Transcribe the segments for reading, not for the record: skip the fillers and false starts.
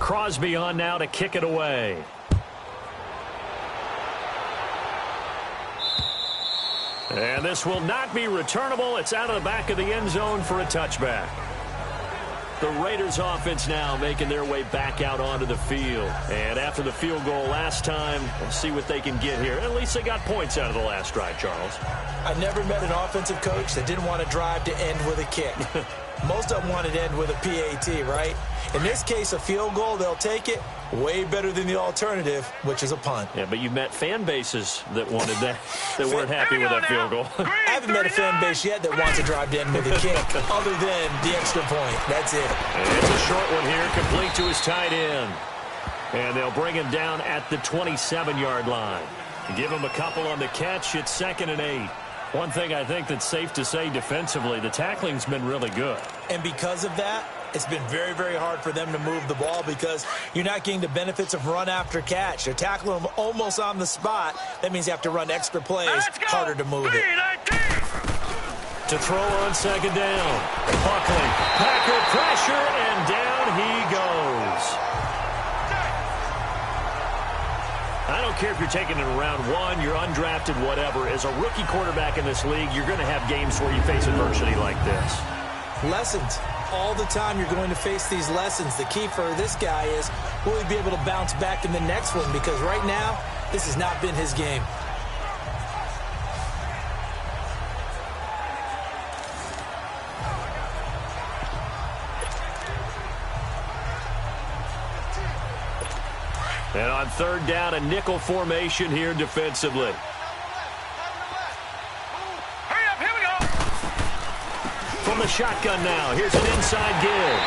Crosby on now to kick it away. And this will not be returnable. It's out of the back of the end zone for a touchback. The Raiders offense now making their way back out onto the field. And after the field goal last time, we'll see what they can get here. At least they got points out of the last drive, Charles. I never met an offensive coach that didn't want to drive to end with a kick. Most of them wanted to end with a PAT, right? In this case, a field goal, they'll take it. Way better than the alternative, which is a punt. Yeah, but you met fan bases that wanted that, that weren't happy with that field goal. I haven't met a fan base yet that wants to drive to end with a kick, other than the extra point. That's it. And it's a short one here, complete to his tight end. And they'll bring him down at the 27-yard line. Give him a couple on the catch. It's 2nd and 8. One thing I think that's safe to say defensively, the tackling's been really good. And because of that, it's been very, very hard for them to move the ball because you're not getting the benefits of run after catch. They're tackling them almost on the spot. That means you have to run extra plays, harder to move it. To throw on 2nd down. Buckley, Packer pressure, and down he goes. I don't care if you're taking it in round 1, you're undrafted, whatever. As a rookie quarterback in this league, you're going to have games where you face adversity like this. Lessons. All the time you're going to face these lessons. The key for this guy is, will he be able to bounce back in the next one? Because right now, this has not been his game. And on 3rd down, a nickel formation here defensively. Hurry up, here we go. From the shotgun now, here's an inside give.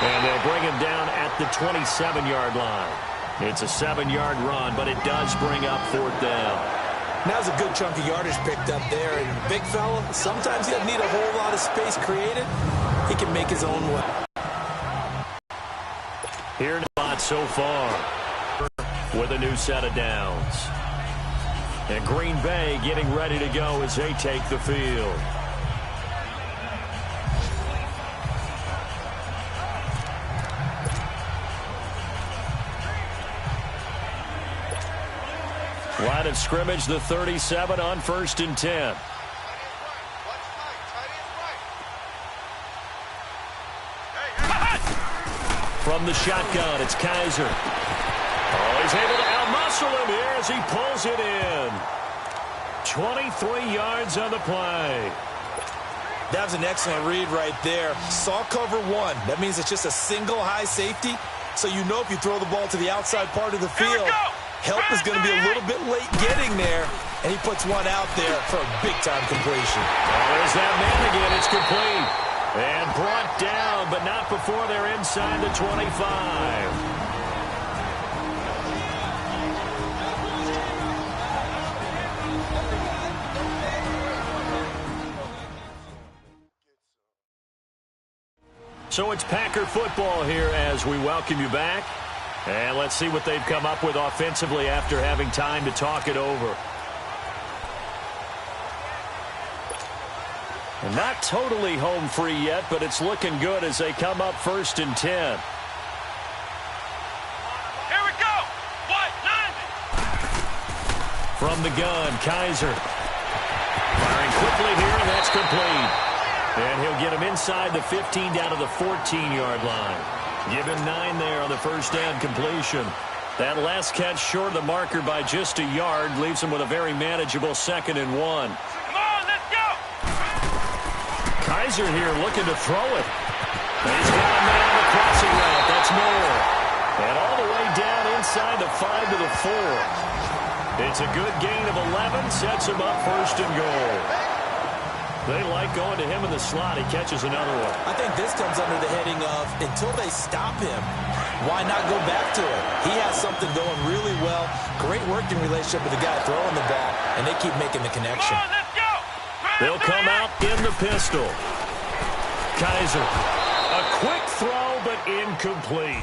And they'll bring him down at the 27-yard line. It's a 7-yard run, but it does bring up 4th down. Now's a good chunk of yardage picked up there. And the big fella, sometimes he doesn't need a whole lot of space created. He can make his own way. Here in the spot so far with a new set of downs. And Green Bay getting ready to go as they take the field. Line of scrimmage, the 37 on 1st and 10. From the shotgun, it's Kaiser. Oh, he's able to outmuscle him here as he pulls it in. 23 yards on the play. That was an excellent read right there. Saw cover 1. That means it's just a single high safety. So you know if you throw the ball to the outside part of the field, help is going to be a little bit late getting there. And he puts one out there for a big-time completion. Oh, there's that man again. It's complete. And brought down, but not before they're inside the 25. So it's Packer football here as we welcome you back. And let's see what they've come up with offensively after having time to talk it over. And not totally home free yet, but it's looking good as they come up 1st and 10. Here we go. What? 9. From the gun, Kaiser. Firing quickly here, and that's complete. And he'll get him inside the 15 down to the 14-yard line. Give him 9 there on the 1st down completion. That last catch short of the marker by just a yard leaves him with a very manageable 2nd and 1. Come on, let's go. Kaiser here looking to throw it. And he's got a man on the crossing route. That's more. And all the way down inside the 5 to the 4. It's a good gain of 11. Sets him up 1st and goal. They like going to him in the slot. He catches another one. I think this comes under the heading of until they stop him, why not go back to it? He has something going really well. Great working relationship with the guy throwing the ball, and they keep making the connection. Come on, let's go. They'll come out in the pistol. Kaiser. A quick throw, but incomplete.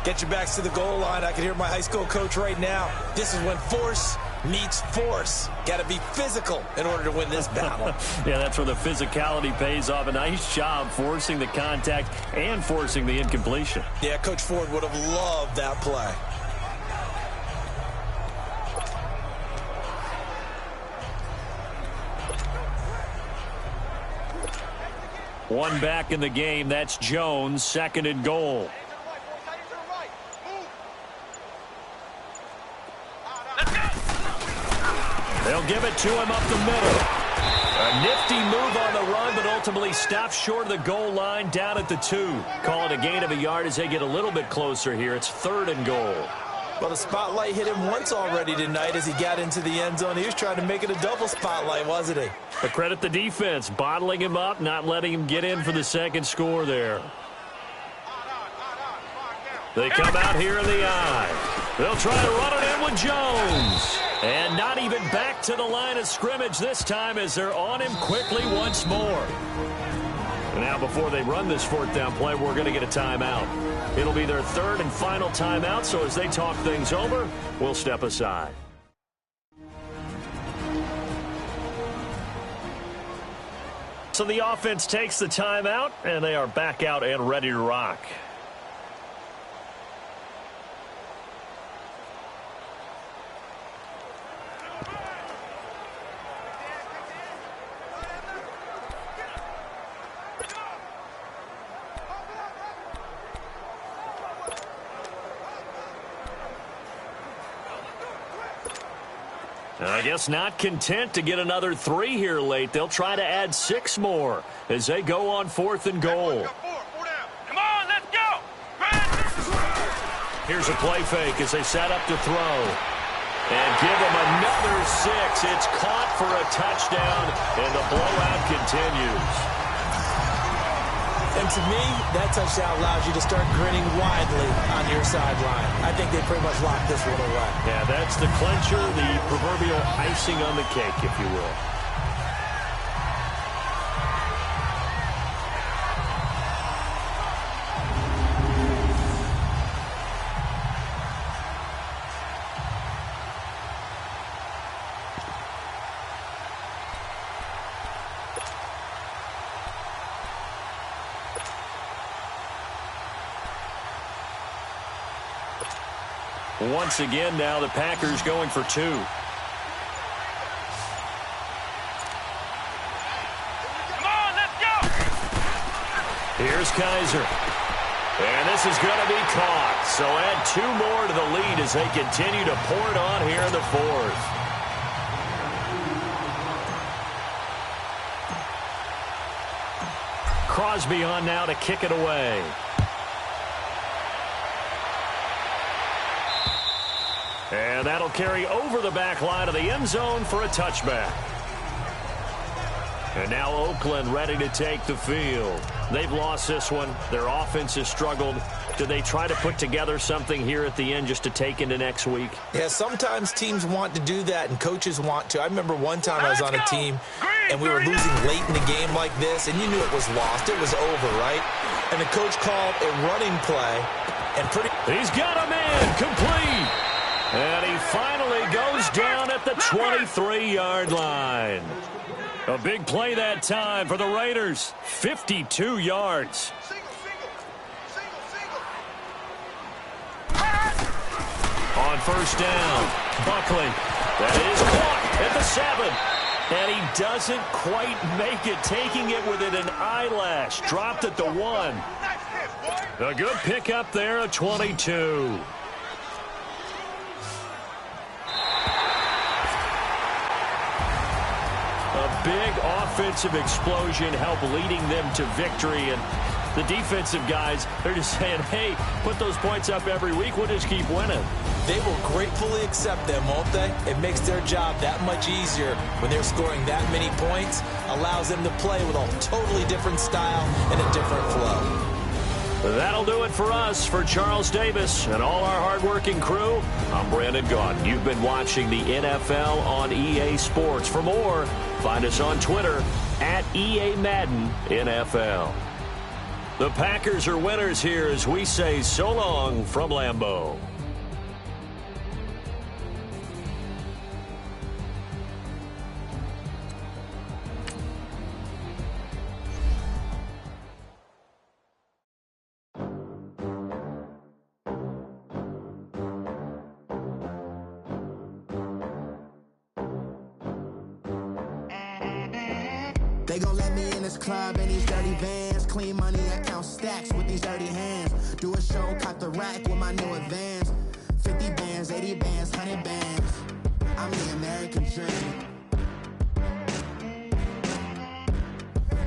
Get your backs to the goal line. I can hear my high school coach right now. This is when force meets force. Got to be physical in order to win this battle. Yeah, that's where the physicality pays off. A nice job forcing the contact and forcing the incompletion. Yeah, Coach Ford would have loved that play. One back in the game. That's Jones, second and goal. They'll give it to him up the middle. A nifty move on the run, but ultimately stopped short of the goal line down at the 2. Call it a gain of a yard as they get a little bit closer here. It's third and goal. Well, the spotlight hit him once already tonight as he got into the end zone. He was trying to make it a double spotlight, wasn't he? But credit the defense, bottling him up, not letting him get in for the second score there. They come out here in the eye. They'll try to run it in with Jones. And not even back to the line of scrimmage this time as they're on him quickly once more. And now before they run this fourth down play, we're going to get a timeout. It'll be their third and final timeout, so as they talk things over, we'll step aside. So the offense takes the timeout, and they are back out and ready to rock. I guess not content to get another 3 here late. They'll try to add 6 more as they go on fourth and goal. Come on, let's go. Here's a play fake as they set up to throw. And give them another 6. It's caught for a touchdown, and the blowout continues. And to me, that touchdown allows you to start grinning widely on your sideline. I think they pretty much locked this one away. Yeah, that's the clincher, the proverbial icing on the cake, if you will. Once again now the Packers going for 2. Come on, let's go. Here's Kaiser. And this is going to be caught. So add 2 more to the lead as they continue to pour it on here in the fourth. Crosby on now to kick it away. And that'll carry over the back line of the end zone for a touchback. And now Oakland ready to take the field. They've lost this one. Their offense has struggled. Do they try to put together something here at the end just to take into next week? Yeah, sometimes teams want to do that and coaches want to. I remember one time I was on a team and we were losing late in the game like this, and you knew it was lost. It was over, right? And the coach called a running play. And He's got him in. Complete. And he finally goes down at the 23-yard line. A big play that time for the Raiders. 52 yards. On first down, Buckley. That is caught at the 7. And he doesn't quite make it, taking it within an eyelash. Dropped at the 1. A good pickup there at 22. A big offensive explosion helped leading them to victory. And the defensive guys, they're just saying, hey, put those points up every week. We'll just keep winning. They will gratefully accept them, won't they? It makes their job that much easier when they're scoring that many points. Allows them to play with a totally different style and a different flow. That'll do it for us. For Charles Davis and all our hardworking crew, I'm Brandon Gaudin. You've been watching the NFL on EA Sports. For more, find us on Twitter at EA Madden NFL. The Packers are winners here as we say so long from Lambeau. They gon' let me in this club in these dirty vans. Clean money, I count stacks with these dirty hands. Do a show, cop the rack with my new advance. 50 bands, 80 bands, 100 bands. I'm the American dream.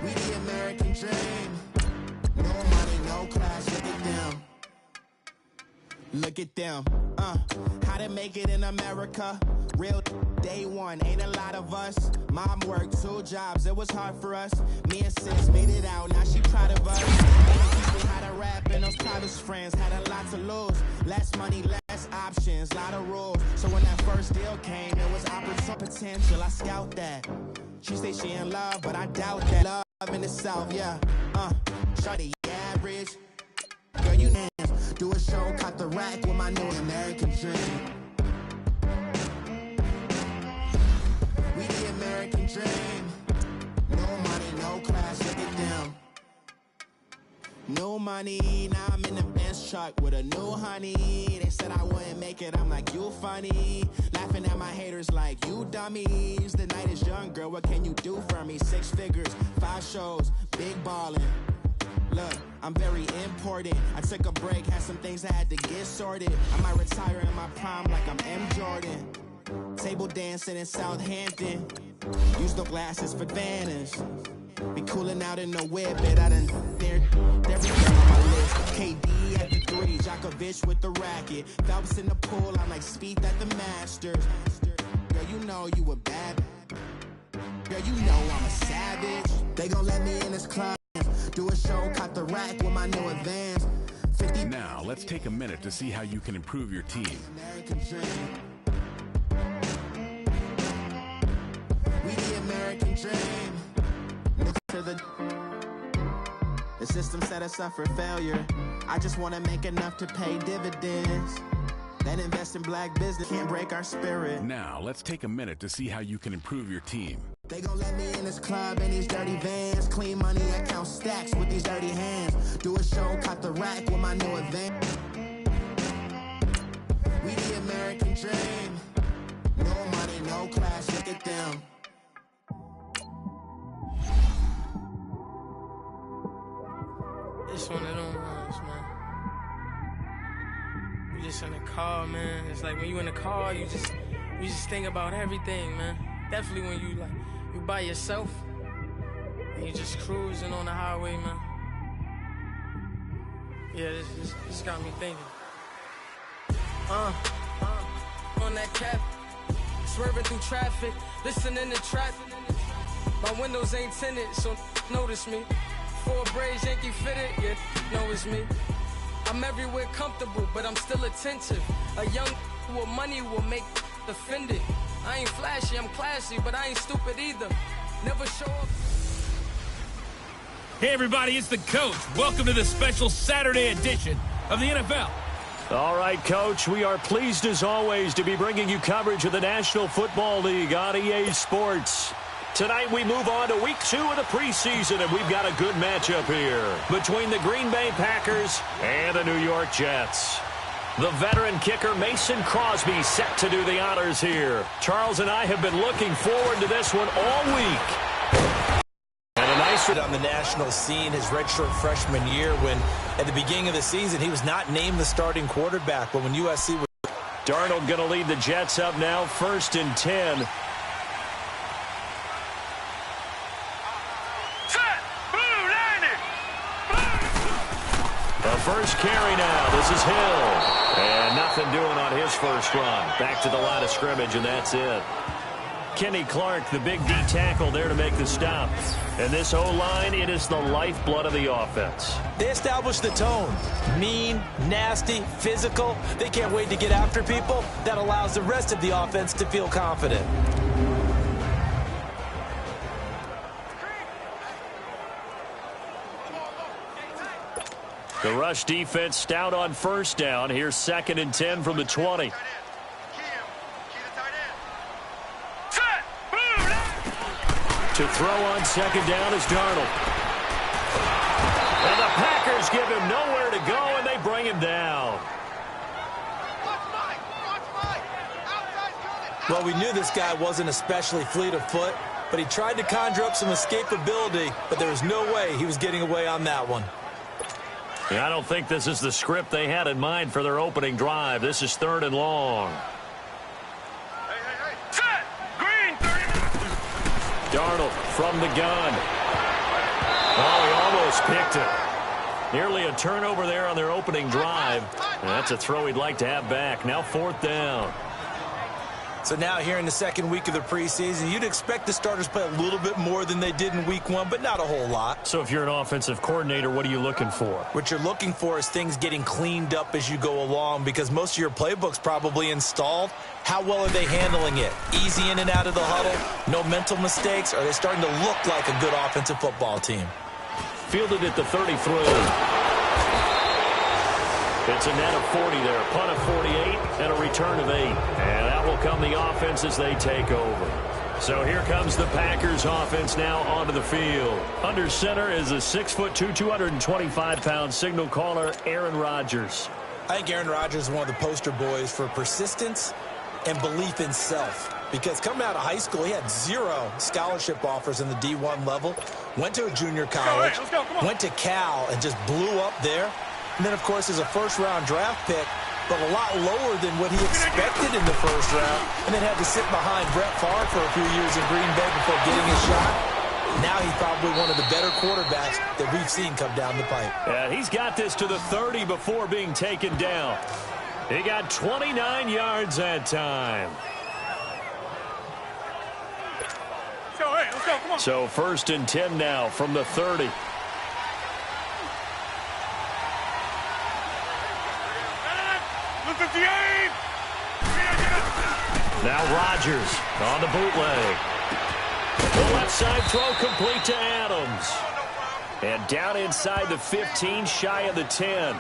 We the American dream. No money, no class, look at them. Look at them, how to make it in America. Real day one, ain't a lot of us. Mom worked 2 jobs, it was hard for us. Me and sis made it out, now she proud of us. People how to rap and those college friends had a lot to lose. Less money, less options, lot of rules. So when that first deal came, it was opportunity potential, I scout that. She say she in love, but I doubt that. Love in the South, yeah, shawty average. Girl, you dance, do a show, caught the rack with my new American dream. We the American dream. No money, no class, look at them. No money, now I'm in the Benz truck with a new honey. They said I wouldn't make it, I'm like, you funny. Laughing at my haters like, you dummies. The night is young, girl, what can you do for me? 6 figures, 5 shows, big ballin'. Look, I'm very important. I took a break, had some things I had to get sorted. I might retire in my prime like I'm M. Jordan. Table dancing in Southampton. Use the glasses for Vannas. Be cooling out in the whip, but I done there everything on my list. KD at the 3, Djokovic with the racket. Phelps in the pool, I'm like Speed at the Masters. Girl, you know you a bad. Girl, you know I'm a savage. They gon' let me in this club. Do a show, caught the rack with my new advance. 50. Now, let's take a minute to see how you can improve your team. American dream. We the American dream. Look to the system set us up for failure. I just wanna make enough to pay dividends. Then invest in black business, can't break our spirit. Now, let's take a minute to see how you can improve your team. They gon' let me in this club in these dirty vans. Clean money, I count stacks with these dirty hands. Do a show, caught the rack with my new advance. We the American dream. No money, no class, look at them. It's one of them ones, man. You just in the car, man. It's like when you in the car, you just think about everything, man. Definitely when you by yourself and you just cruising on the highway, man. Yeah, this got me thinking. On that cap, swerving through traffic, listening to trap. My windows ain't tinted, so notice me. 4 braids, Yankee fitted, yeah, know it's me. I'm everywhere comfortable, but I'm still attentive. A young with money will make offended. I ain't flashy, I'm classy, but I ain't stupid either. Never show up. Hey everybody, it's the Coach. Welcome to the special Saturday edition of the NFL. All right, Coach, we are pleased as always to be bringing you coverage of the National Football League on EA Sports. Tonight we move on to week 2 of the preseason, and we've got a good matchup here between the Green Bay Packers and the New York Jets. The veteran kicker Mason Crosby set to do the honors here. Charles and I have been looking forward to this one all week. And a nice on the national scene his redshirt freshman year when at the beginning of the season he was not named the starting quarterback, but when USC was... Darnold going to lead the Jets up now, 1st and 10. The first carry now. This is Hill. And nothing doing on his first run. Back to the line of scrimmage, and that's it. Kenny Clark, the big D tackle there to make the stop. And this O-line, it is the lifeblood of the offense. They established the tone. Mean, nasty, physical. They can't wait to get after people. That allows the rest of the offense to feel confident. The rush defense stout on first down. Here's 2nd and 10 from the 20. To throw on 2nd down is Darnold. And the Packers give him nowhere to go, and they bring him down. Well, we knew this guy wasn't especially fleet of foot, but he tried to conjure up some escapability, but there was no way he was getting away on that one. Yeah, I don't think this is the script they had in mind for their opening drive. This is 3rd and long. Set! Green! 30 minutes! Darnold from the gun. Oh, he almost picked it. Nearly a turnover there on their opening drive. And that's a throw he'd like to have back. Now 4th down. So now here in the second week of the preseason, you'd expect the starters play a little bit more than they did in week 1, but not a whole lot. So if you're an offensive coordinator, what are you looking for? What you're looking for is things getting cleaned up as you go along, because most of your playbook's probably installed. How well are they handling it? Easy in and out of the huddle? No mental mistakes? Are they starting to look like a good offensive football team? Fielded at the 33. It's a net of 40 there. Punt of 48 and a return of 8. And that will come the offense as they take over. So here comes the Packers offense now onto the field. Under center is a 6'2", 225-pound signal caller, Aaron Rodgers. I think Aaron Rodgers is one of the poster boys for persistence and belief in self. Because coming out of high school, he had 0 scholarship offers in the D1 level. Went to a junior college, let's go, come on. went to Cal, and just blew up there. And then, of course, is a first-round draft pick, but a lot lower than what he expected in the first round. And then had to sit behind Brett Favre for a few years in Green Bay before getting his shot. Now he's probably one of the better quarterbacks that we've seen come down the pipe. Yeah, he's got this to the 30 before being taken down. He got 29 yards that time. So, hey, let's go, come on. So 1st and 10 now from the 30. Look at the aim! Now Rodgers on the bootleg. The left side throw complete to Adams. And down inside the 15, shy of the 10.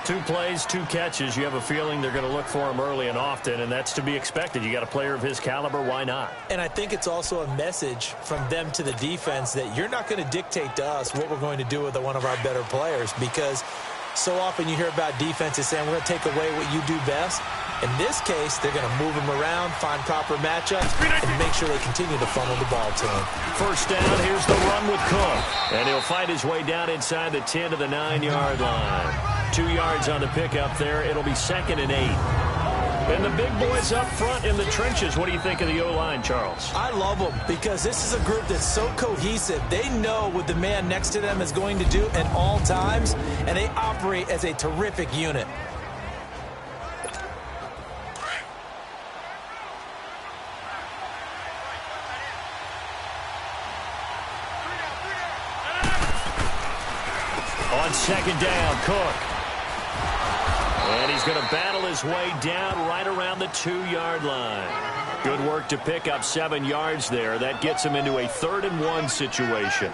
2 plays, 2 catches. You have a feeling they're going to look for him early and often, and that's to be expected. You got a player of his caliber, why not? And I think it's also a message from them to the defense that you're not going to dictate to us what we're going to do with one of our better players, because so often you hear about defenses saying we're going to take away what you do best. In this case, they're going to move him around, find proper matchups, and make sure they continue to funnel the ball to him. 1st down, here's the run with Cook. And he'll fight his way down inside the 10 to the 9-yard line. 2 yards on the pickup there. It'll be 2nd and 8. And the big boys up front in the trenches. What do you think of the O-line, Charles? I love them because this is a group that's so cohesive. They know what the man next to them is going to do at all times, and they operate as a terrific unit. On 2nd down, Cook. And he's going to battle his way down right around the 2-yard line. Good work to pick up 7 yards there. That gets him into a 3rd and 1 situation.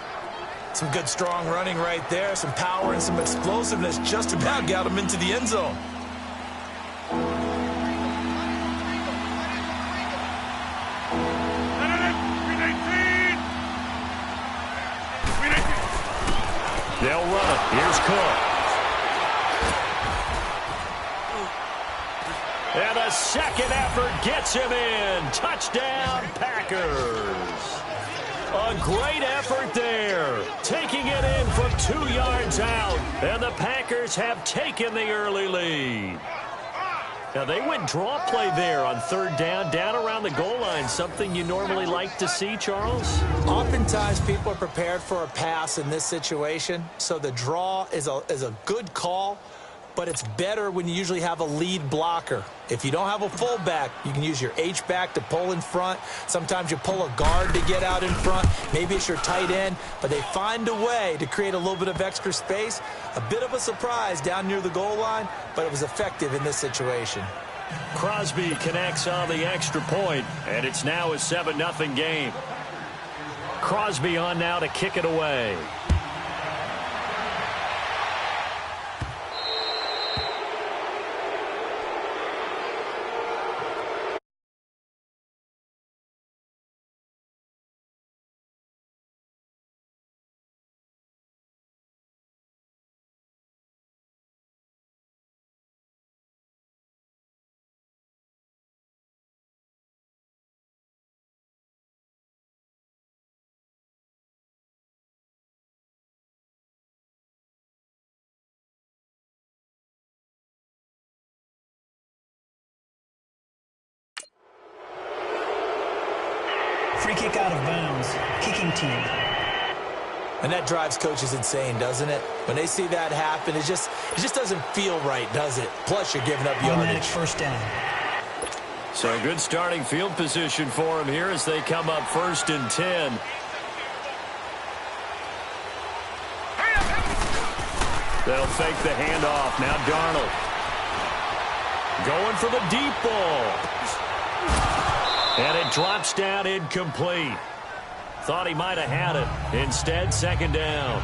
Some good, strong running right there. Some power and some explosiveness just about got him into the end zone. They'll run it. Here's Cook. And the second effort gets him in. Touchdown, Packers. A great effort there. Taking it in from 2 yards out. And the Packers have taken the early lead. Now, they went draw play there on 3rd down around the goal line. Something you normally like to see, Charles? Oftentimes, people are prepared for a pass in this situation, so the draw is a good call, but it's better when you usually have a lead blocker. If you don't have a fullback, you can use your H-back to pull in front. Sometimes you pull a guard to get out in front. Maybe it's your tight end, but they find a way to create a little bit of extra space. A bit of a surprise down near the goal line, but it was effective in this situation. Crosby connects on the extra point, and it's now a 7-0 game. Crosby on now to kick it away. Free kick out of bounds. Kicking team. And that drives coaches insane, doesn't it? When they see that happen, it just doesn't feel right, does it? Plus, you're giving up Automatic yardage. first down. So good starting field position for him here as they come up 1st and 10. They'll fake the handoff. Now Darnold. Going for the deep ball. And it drops down incomplete. Thought he might have had it. Instead, 2nd down.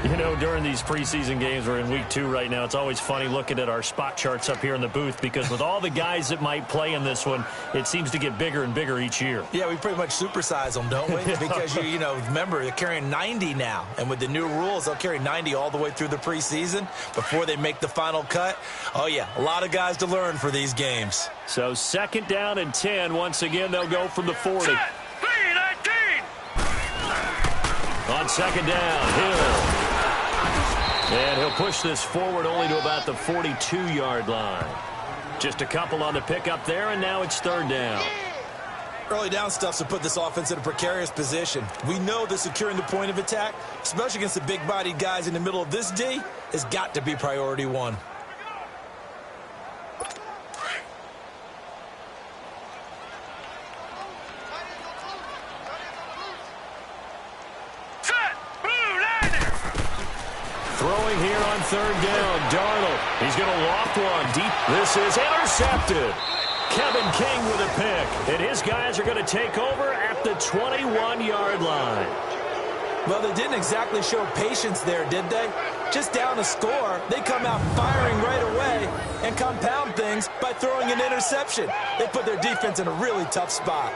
You know, during these preseason games, we're in week 2 right now, it's always funny looking at our spot charts up here in the booth because with all the guys that might play in this one, it seems to get bigger and bigger each year. Yeah, we pretty much supersize them, don't we? Because, you know, remember, they're carrying 90 now. And with the new rules, they'll carry 90 all the way through the preseason before they make the final cut. Oh, yeah, a lot of guys to learn for these games. So 2nd down and 10. Once again, they'll go from the 40. On 2nd down, Hill. And he'll push this forward only to about the 42-yard line. Just a couple on the pickup there, and now it's 3rd down. Early down stuff's to put this offense in a precarious position. We know that securing the point of attack, especially against the big-bodied guys in the middle of this D, has got to be priority 1. Throwing here on 3rd down, Darnold. He's going to loft one deep. This is intercepted. Kevin King with a pick. And his guys are going to take over at the 21-yard line. Well, they didn't exactly show patience there, did they? Just down a score, they come out firing right away and compound things by throwing an interception. They put their defense in a really tough spot.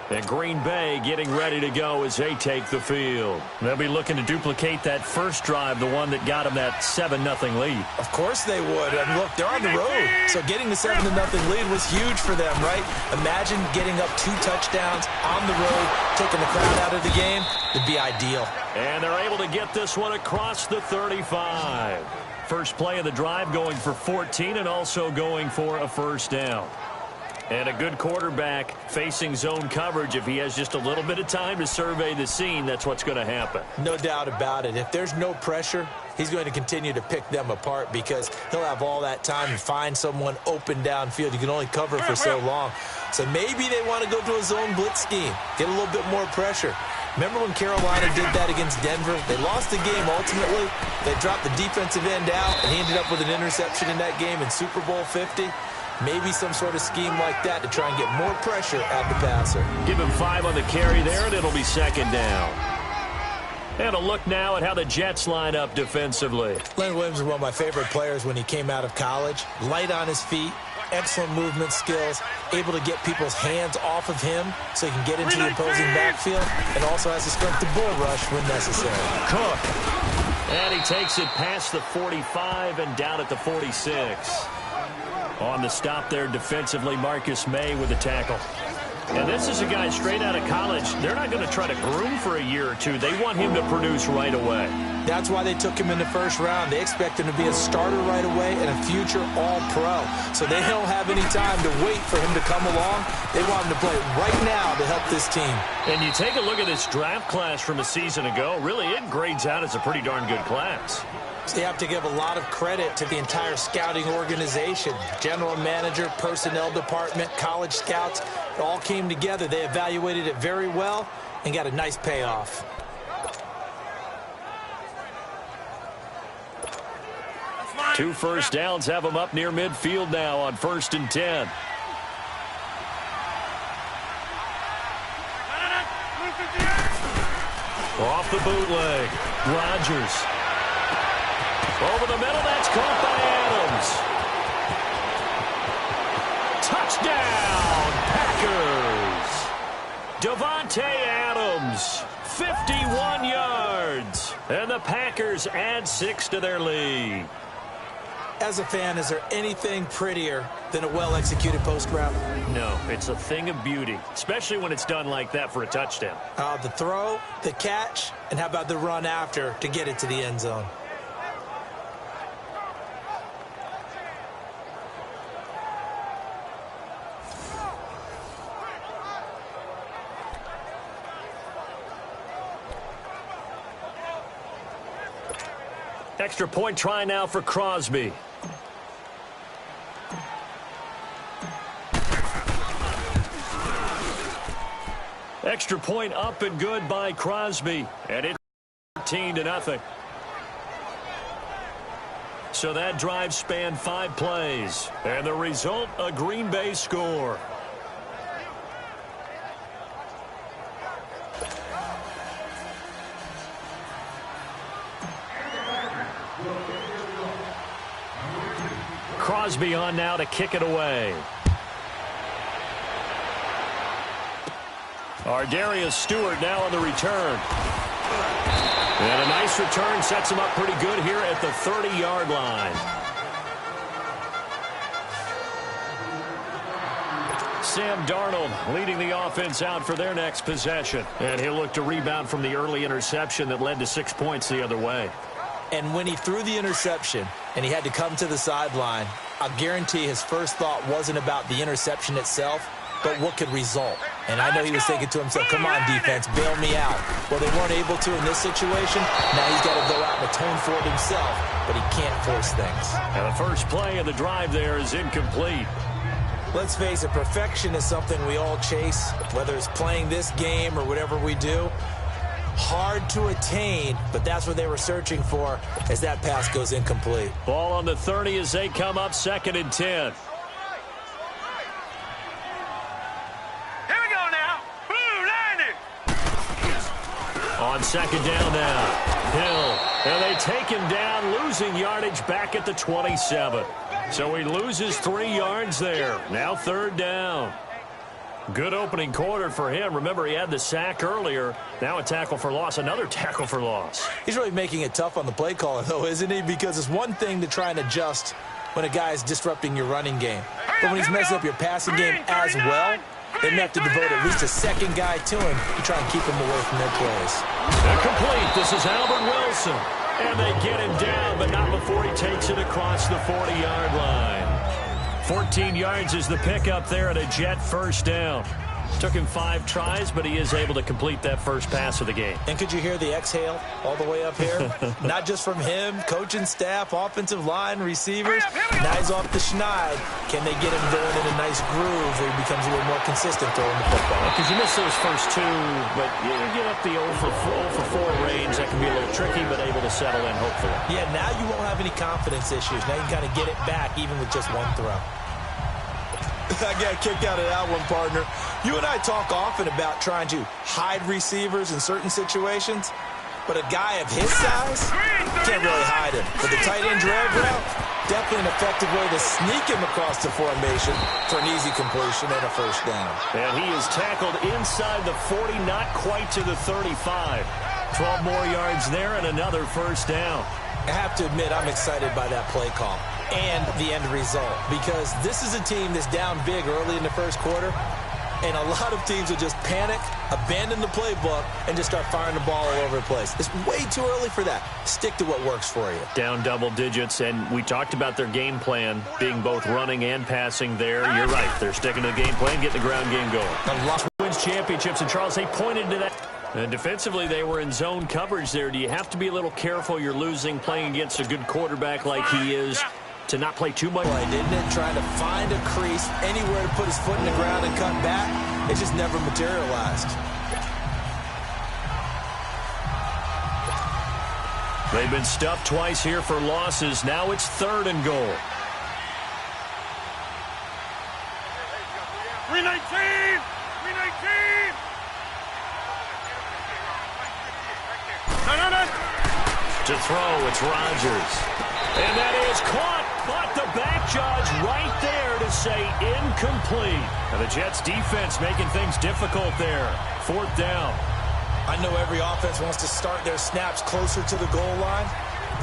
And Green Bay getting ready to go as they take the field. They'll be looking to duplicate that first drive, the one that got them that 7-0 lead. Of course they would. I mean, look, they're on the road. So getting the 7-0 lead was huge for them, right? Imagine getting up 2 touchdowns on the road, taking the crowd out of the game. It'd be ideal. And they're able to get this one across the 35. First play of the drive going for 14 and also going for a first down. And a good quarterback facing zone coverage. If he has just a little bit of time to survey the scene, that's what's going to happen. No doubt about it. If there's no pressure, he's going to continue to pick them apart because he'll have all that time to find someone open downfield. You can only cover for so long. So maybe they want to go to a zone blitz scheme, get a little bit more pressure. Remember when Carolina did that against Denver? They lost the game ultimately. They dropped the defensive end out, and he ended up with an interception in that game in Super Bowl 50. Maybe some sort of scheme like that to try and get more pressure at the passer. Give him 5 on the carry there, and it'll be 2nd down. And a look now at how the Jets line up defensively. Leonard Williams is one of my favorite players when he came out of college. Light on his feet, excellent movement skills, able to get people's hands off of him so he can get into the opposing backfield, and also has the strength to bull rush when necessary. Cook. And he takes it past the 45 and down at the 46. On the stop there defensively, Marcus May with a tackle. And this is a guy straight out of college. They're not going to try to groom for a year or two. They want him to produce right away. That's why they took him in the first round. They expect him to be a starter right away and a future all-pro. So they don't have any time to wait for him to come along. They want him to play right now to help this team. And you take a look at this draft class from a season ago. Really, it grades out as a pretty darn good class. So you have to give a lot of credit to the entire scouting organization. General manager, personnel department, college scouts, it all came together. They evaluated it very well and got a nice payoff. Two first downs have them up near midfield now on 1st and 10. Off the bootleg. Rodgers. Over the middle, that's caught by Adams. Touchdown, Packers. Devontae Adams, 51 yards. And the Packers add 6 to their lead. As a fan, is there anything prettier than a well-executed post route? No, it's a thing of beauty, especially when it's done like that for a touchdown. The throw, the catch, and how about the run after to get it to the end zone? Extra point try now for Crosby. Extra point up and good by Crosby. And it's 13-0. So that drive spanned 5 plays. And the result, a Green Bay score. Crosby on now to kick it away. Darius Stewart now on the return. And a nice return sets him up pretty good here at the 30-yard line. Sam Darnold leading the offense out for their next possession. And he'll look to rebound from the early interception that led to 6 points the other way. And when he threw the interception and he had to come to the sideline, I'll guarantee his first thought wasn't about the interception itself, but what could result. And I know he was thinking to himself, come on, defense, bail me out. Well, they weren't able to in this situation. Now he's got to go out and atone for it himself, but he can't force things. And the first play of the drive there is incomplete. Let's face it, perfection is something we all chase, whether it's playing this game or whatever we do. Hard to attain, but that's what they were searching for as that pass goes incomplete. Ball on the 30 as they come up 2nd and 10. Here we go now. Blue 90. On 2nd down now. Hill. And they take him down, losing yardage back at the 27. So he loses 3 yards there. Now 3rd down. Good opening quarter for him. Remember, he had the sack earlier. Now a tackle for loss, another tackle for loss. He's really making it tough on the play caller, though, isn't he? Because it's one thing to try and adjust when a guy is disrupting your running game. But when he's messing up your passing game as well, they may have to devote at least a second guy to him to try and keep him away from their plays. Complete. This is Albert Wilson. And they get him down, but not before he takes it across the 40-yard line. 14 yards is the pickup there at a Jet first down. Took him 5 tries, but he is able to complete that first pass of the game. And could you hear the exhale all the way up here? Not just from him, coaching staff, offensive line, receivers. Now he's off the schneid. Can they get him going in a nice groove where he becomes a little more consistent throwing the football? Because you miss those first 2, but you get up the 0 for 4 range. That can be a little tricky, but able to settle in, hopefully. Yeah, now you won't have any confidence issues. Now you can kind of get it back even with just 1 throw. I got kicked out of that one, partner. You and I talk often about trying to hide receivers in certain situations, but a guy of his size can't really hide him. But the tight end drag route, definitely an effective way to sneak him across the formation for an easy completion and a first down. And he is tackled inside the 40, not quite to the 35. 12 more yards there and another first down. I have to admit, I'm excited by that play call and the end result, because this is a team that's down big early in the first quarter, and a lot of teams will just panic, abandon the playbook, and just start firing the ball all over the place. It's way too early for that. Stick to what works for you. Down double digits, and we talked about their game plan being both running and passing there. You're right. They're sticking to the game plan, getting the ground game going. And wins championships, and Charles, they pointed to that. And defensively, they were in zone coverage there. Do you have to be a little careful? You're losing, playing against a good quarterback like he is, to not play too much. Play, didn't it? Trying to find a crease, anywhere to put his foot in the ground and cut back. It just never materialized. They've been stuffed twice here for losses. Now it's 3rd and goal. 319! 319! No. To throw, it's Rodgers. And that is caught. But the back judge right there to say incomplete. And the Jets defense making things difficult there. 4th down. I know every offense wants to start their snaps closer to the goal line,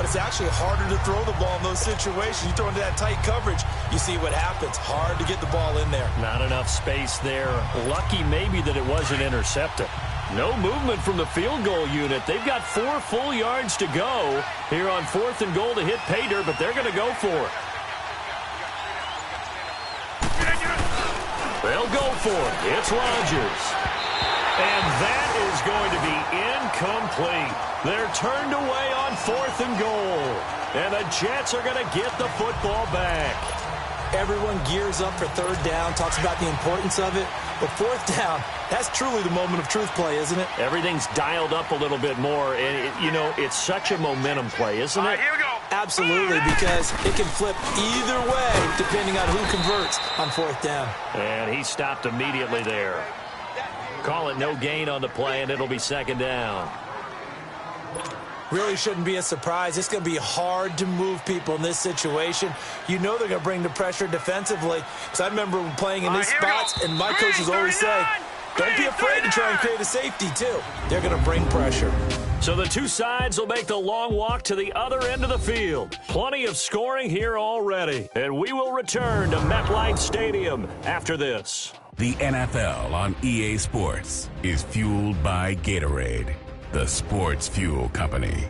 but it's actually harder to throw the ball in those situations. You throw into that tight coverage, you see what happens. Hard to get the ball in there. Not enough space there. Lucky maybe that it wasn't intercepted. No movement from the field goal unit. They've got 4 full yards to go here on 4th and goal to hit pay dirt, but they're going to go for it. They'll go for it. It's Rodgers. And that is going to be incomplete. They're turned away on 4th and goal. And the Jets are going to get the football back. Everyone gears up for 3rd down, talks about the importance of it. But 4th down, that's truly the moment of truth play, isn't it? Everything's dialed up a little bit more. And, it's such a momentum play, isn't it? Here we go. Absolutely, because it can flip either way depending on who converts on 4th down. And he stopped immediately there. Call it no gain on the play, and it'll be 2nd down. Really shouldn't be a surprise. It's going to be hard to move people in this situation. You know they're going to bring the pressure defensively. Because I remember playing in these spots, and my coaches always say, don't be afraid to try and create a safety, too. They're going to bring pressure. So the two sides will make the long walk to the other end of the field. Plenty of scoring here already. And we will return to MetLife Stadium after this. The NFL on EA Sports is fueled by Gatorade, the sports fuel company.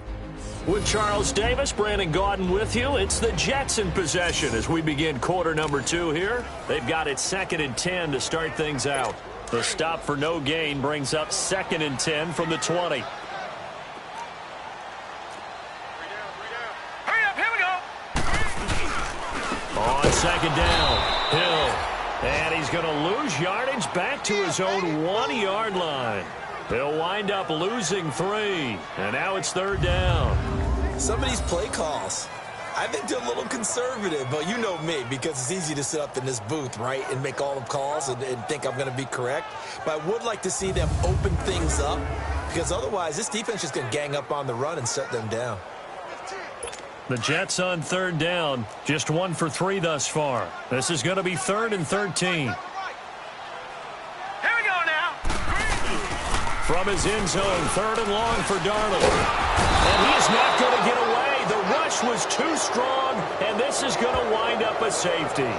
With Charles Davis, Brandon Gaudin with you. It's the Jets in possession as we begin quarter number 2 here. They've got it 2nd and 10 to start things out. The stop for no gain brings up 2nd and 10 from the 20. Hurry up, here we go. On 2nd down, Hill. And he's going to lose yardage back to his own 1-yard line. He'll wind up losing 3. And now it's 3rd down. Some of these play calls, I think they're a little conservative, but you know me, because it's easy to sit up in this booth, right, and make all the calls and think I'm going to be correct. But I would like to see them open things up, because otherwise this defense is going to gang up on the run and shut them down. The Jets on 3rd down, just 1 for 3 thus far. This is going to be 3rd and 13. Here we go now. From his end zone, 3rd and long for Darnold. And he is not going to get away. The rush was too strong, and this is going to wind up a safety.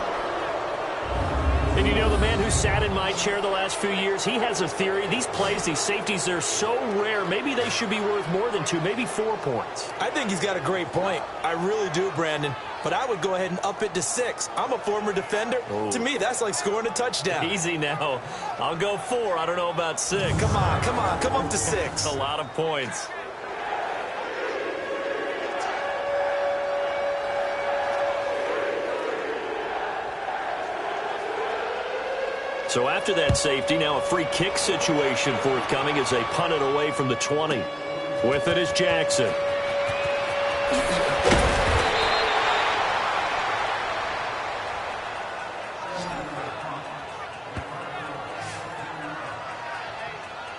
And the man who sat in my chair the last few years, he has a theory. These plays, these safeties, they're so rare. Maybe they should be worth more than 2, maybe 4 points. I think he's got a great point. I really do, Brandon. But I would go ahead and up it to 6. I'm a former defender. Ooh. To me, that's like scoring a touchdown. Easy now. I'll go 4. I don't know about 6. Come on. Come up to 6. A lot of points. So after that safety, now a free kick situation forthcoming as they punt it away from the 20. With it is Jackson.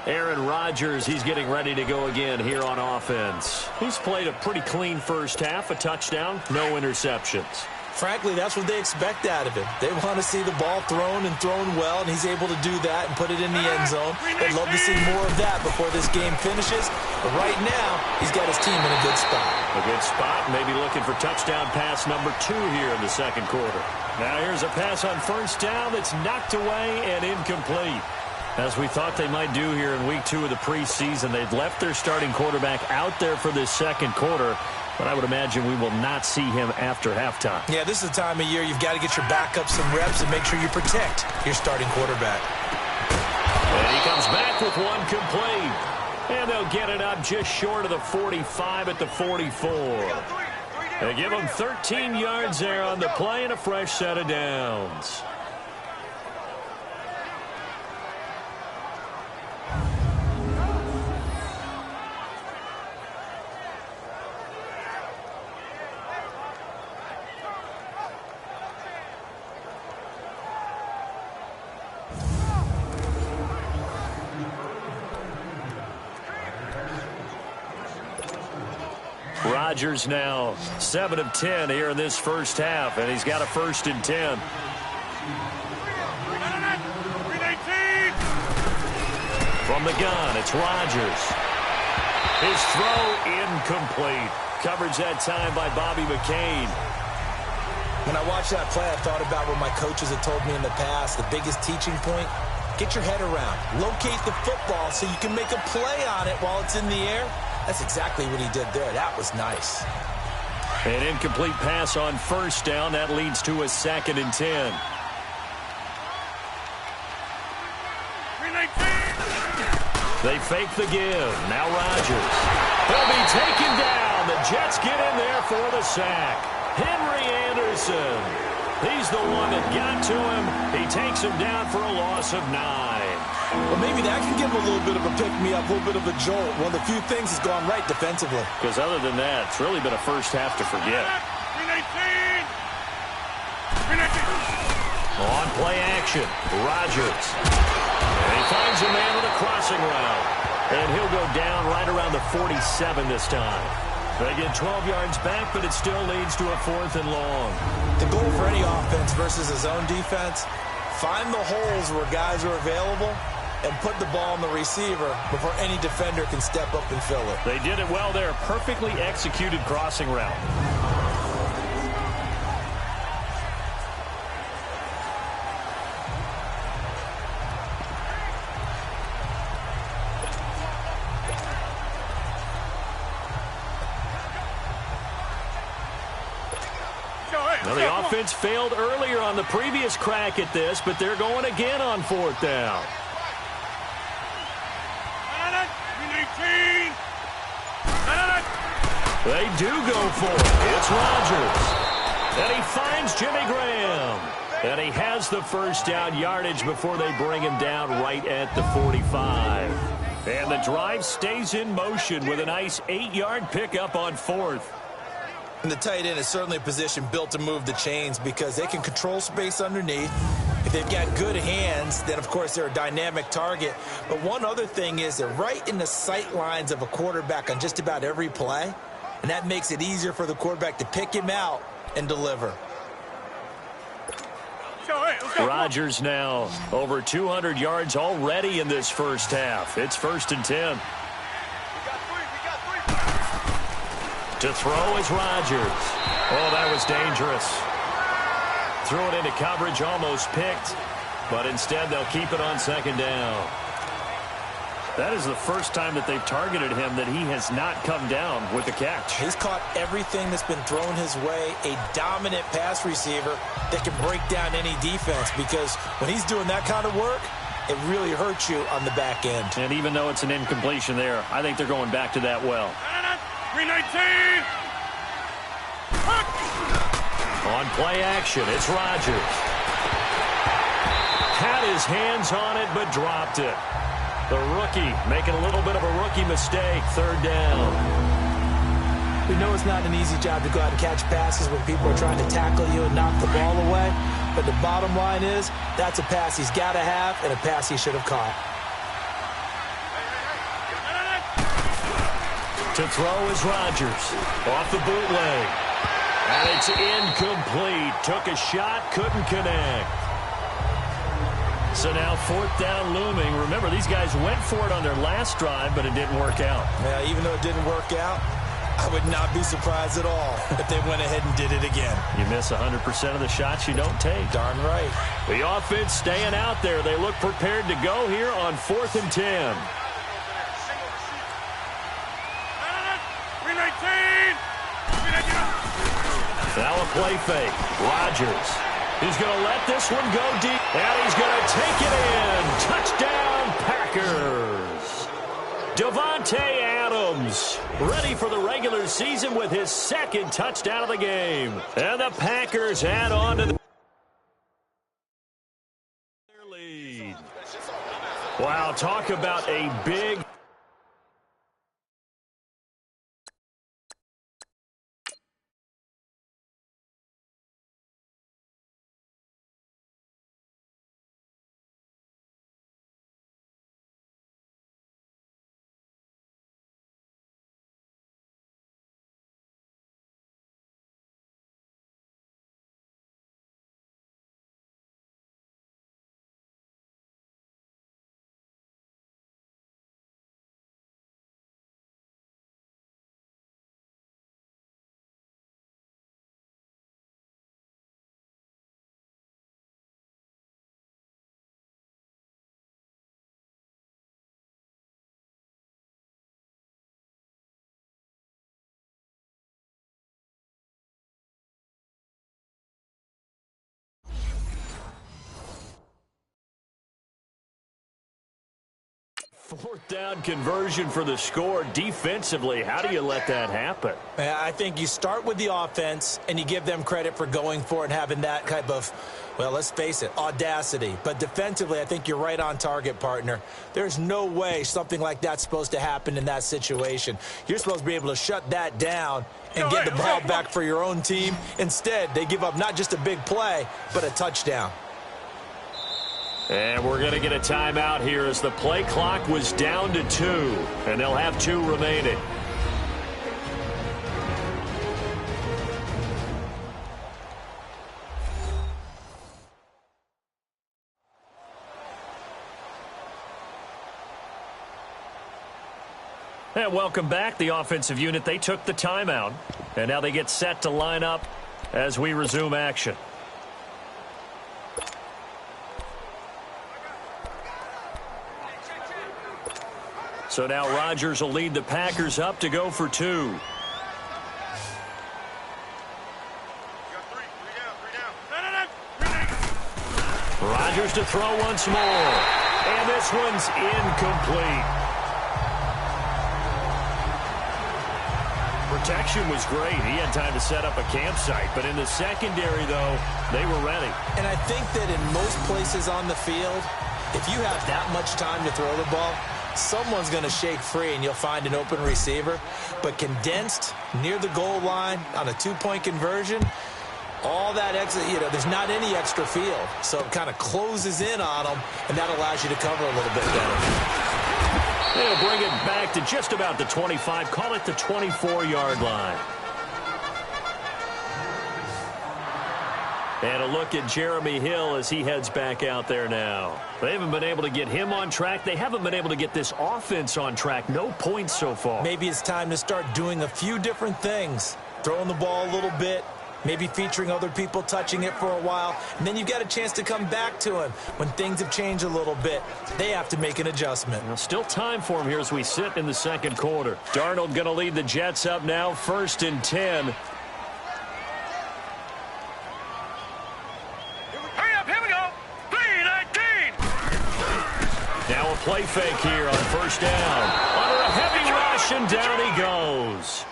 Aaron Rodgers, he's getting ready to go again here on offense. He's played a pretty clean first half, a touchdown, no interceptions. Frankly, that's what they expect out of him. They want to see the ball thrown and thrown well, and he's able to do that and put it in the end zone. They'd love to see more of that before this game finishes. But right now, he's got his team in a good spot. A good spot, maybe looking for touchdown pass number 2 here in the 2nd quarter. Now here's a pass on 1st down that's knocked away and incomplete. As we thought they might do here in week 2 of the preseason, they've left their starting quarterback out there for this 2nd quarter. But I would imagine we will not see him after halftime. Yeah, this is the time of year you've got to get your backup some reps and make sure you protect your starting quarterback. And he comes back with 1 complete. And they'll get it up just short of the 45 at the 44. They give him 13 yards there on the play and a fresh set of downs. Rodgers now 7 of 10 here in this first half, and he's got a 1st and 10. From the gun, it's Rodgers. His throw incomplete. Coverage that time by Bobby McCain. When I watched that play, I thought about what my coaches had told me in the past. The biggest teaching point, get your head around. Locate the football so you can make a play on it while it's in the air. That's exactly what he did there. That was nice. An incomplete pass on 1st down. That leads to a 2nd and 10. They fake the give. Now Rodgers. He'll be taken down. The Jets get in there for the sack. Henry Anderson. He's the one that got to him. He takes him down for a loss of 9. Well, maybe that can give him a little bit of a pick-me-up, a little bit of a jolt. One of the few things has gone right defensively. Because other than that, it's really been a first half to forget. On play action, Rodgers. And he finds a man with a crossing route. And he'll go down right around the 47 this time. They get 12 yards back, but it still leads to a 4th and long. The goal for any offense versus his own defense, find the holes where guys are available and put the ball on the receiver before any defender can step up and fill it. They did it well there. Perfectly executed crossing route. Now, the offense failed earlier on the previous crack at this, but they're going again on 4th down. They do go for it. It's Rodgers. And he finds Jimmy Graham. And he has the first down yardage before they bring him down right at the 45. And the drive stays in motion with a nice 8-yard pickup on 4th. And the tight end is certainly a position built to move the chains because they can control space underneath. If they've got good hands, then, of course, they're a dynamic target. But one other thing is they're right in the sight lines of a quarterback on just about every play. And that makes it easier for the quarterback to pick him out and deliver. Rodgers now over 200 yards already in this first half. It's 1st and 10. To throw is Rodgers. Oh, that was dangerous. Threw it into coverage, almost picked. But instead, they'll keep it on 2nd down. That is the first time that they've targeted him that he has not come down with the catch. He's caught everything that's been thrown his way. A dominant pass receiver that can break down any defense because when he's doing that kind of work, it really hurts you on the back end. And even though it's an incompletion there, I think they're going back to that well. 319. On play action, it's Rodgers. Had his hands on it, but dropped it. The rookie making a little bit of a rookie mistake. 3rd down. We know it's not an easy job to go out and catch passes when people are trying to tackle you and knock the ball away. But the bottom line is that's a pass he's got to have and a pass he should have caught. To throw is Rodgers. Off the bootleg. And it's incomplete. Took a shot, couldn't connect. So now 4th down looming. Remember, these guys went for it on their last drive, but it didn't work out. Yeah, even though it didn't work out, I would not be surprised at all if they went ahead and did it again. You miss 100% of the shots you don't take. Darn right. The offense staying out there. They look prepared to go here on 4th and 10. 319. Now a play fake. Rodgers. He's going to let this one go deep. And he's going to take it in. Touchdown, Packers. Davante Adams ready for the regular season with his 2nd touchdown of the game. And the Packers add on to their lead. Wow, talk about a big Fourth down conversion for the score. Defensively, how do you let that happen? I think you start with the offense, and you give them credit for going for it and having that type of, well, let's face it, audacity. But defensively, I think you're right on target, partner. There's no way something like that's supposed to happen in that situation. You're supposed to be able to shut that down and get the ball back for your own team. Instead, they give up not just a big play, but a touchdown. And we're going to get a timeout here as the play clock was down to 2, and they'll have 2 remaining. And welcome back. The offensive unit, they took the timeout, and now they get set to line up as we resume action. So now Rodgers will lead the Packers up to go for 2. Rodgers to throw once more. And this one's incomplete. Protection was great. He had time to set up a campsite. But in the secondary, though, they were ready. And I think that in most places on the field, if you have that much time to throw the ball, someone's going to shake free and you'll find an open receiver. But condensed near the goal line on a 2-point conversion, all that extra, there's not any extra field. So it kind of closes in on them, and that allows you to cover a little bit better. They'll bring it back to just about the 25. Call it the 24-yard line. And a look at Jeremy Hill as he heads back out there now. They haven't been able to get him on track. They haven't been able to get this offense on track. No points so far. Maybe it's time to start doing a few different things. Throwing the ball a little bit. Maybe featuring other people touching it for a while. And then you've got a chance to come back to him when things have changed a little bit. They have to make an adjustment. Well, still time for him here as we sit in the second quarter. Darnold going to lead the Jets up now, 1st and 10. Now a play fake here on 1st down. Under a heavy rush, and down he goes.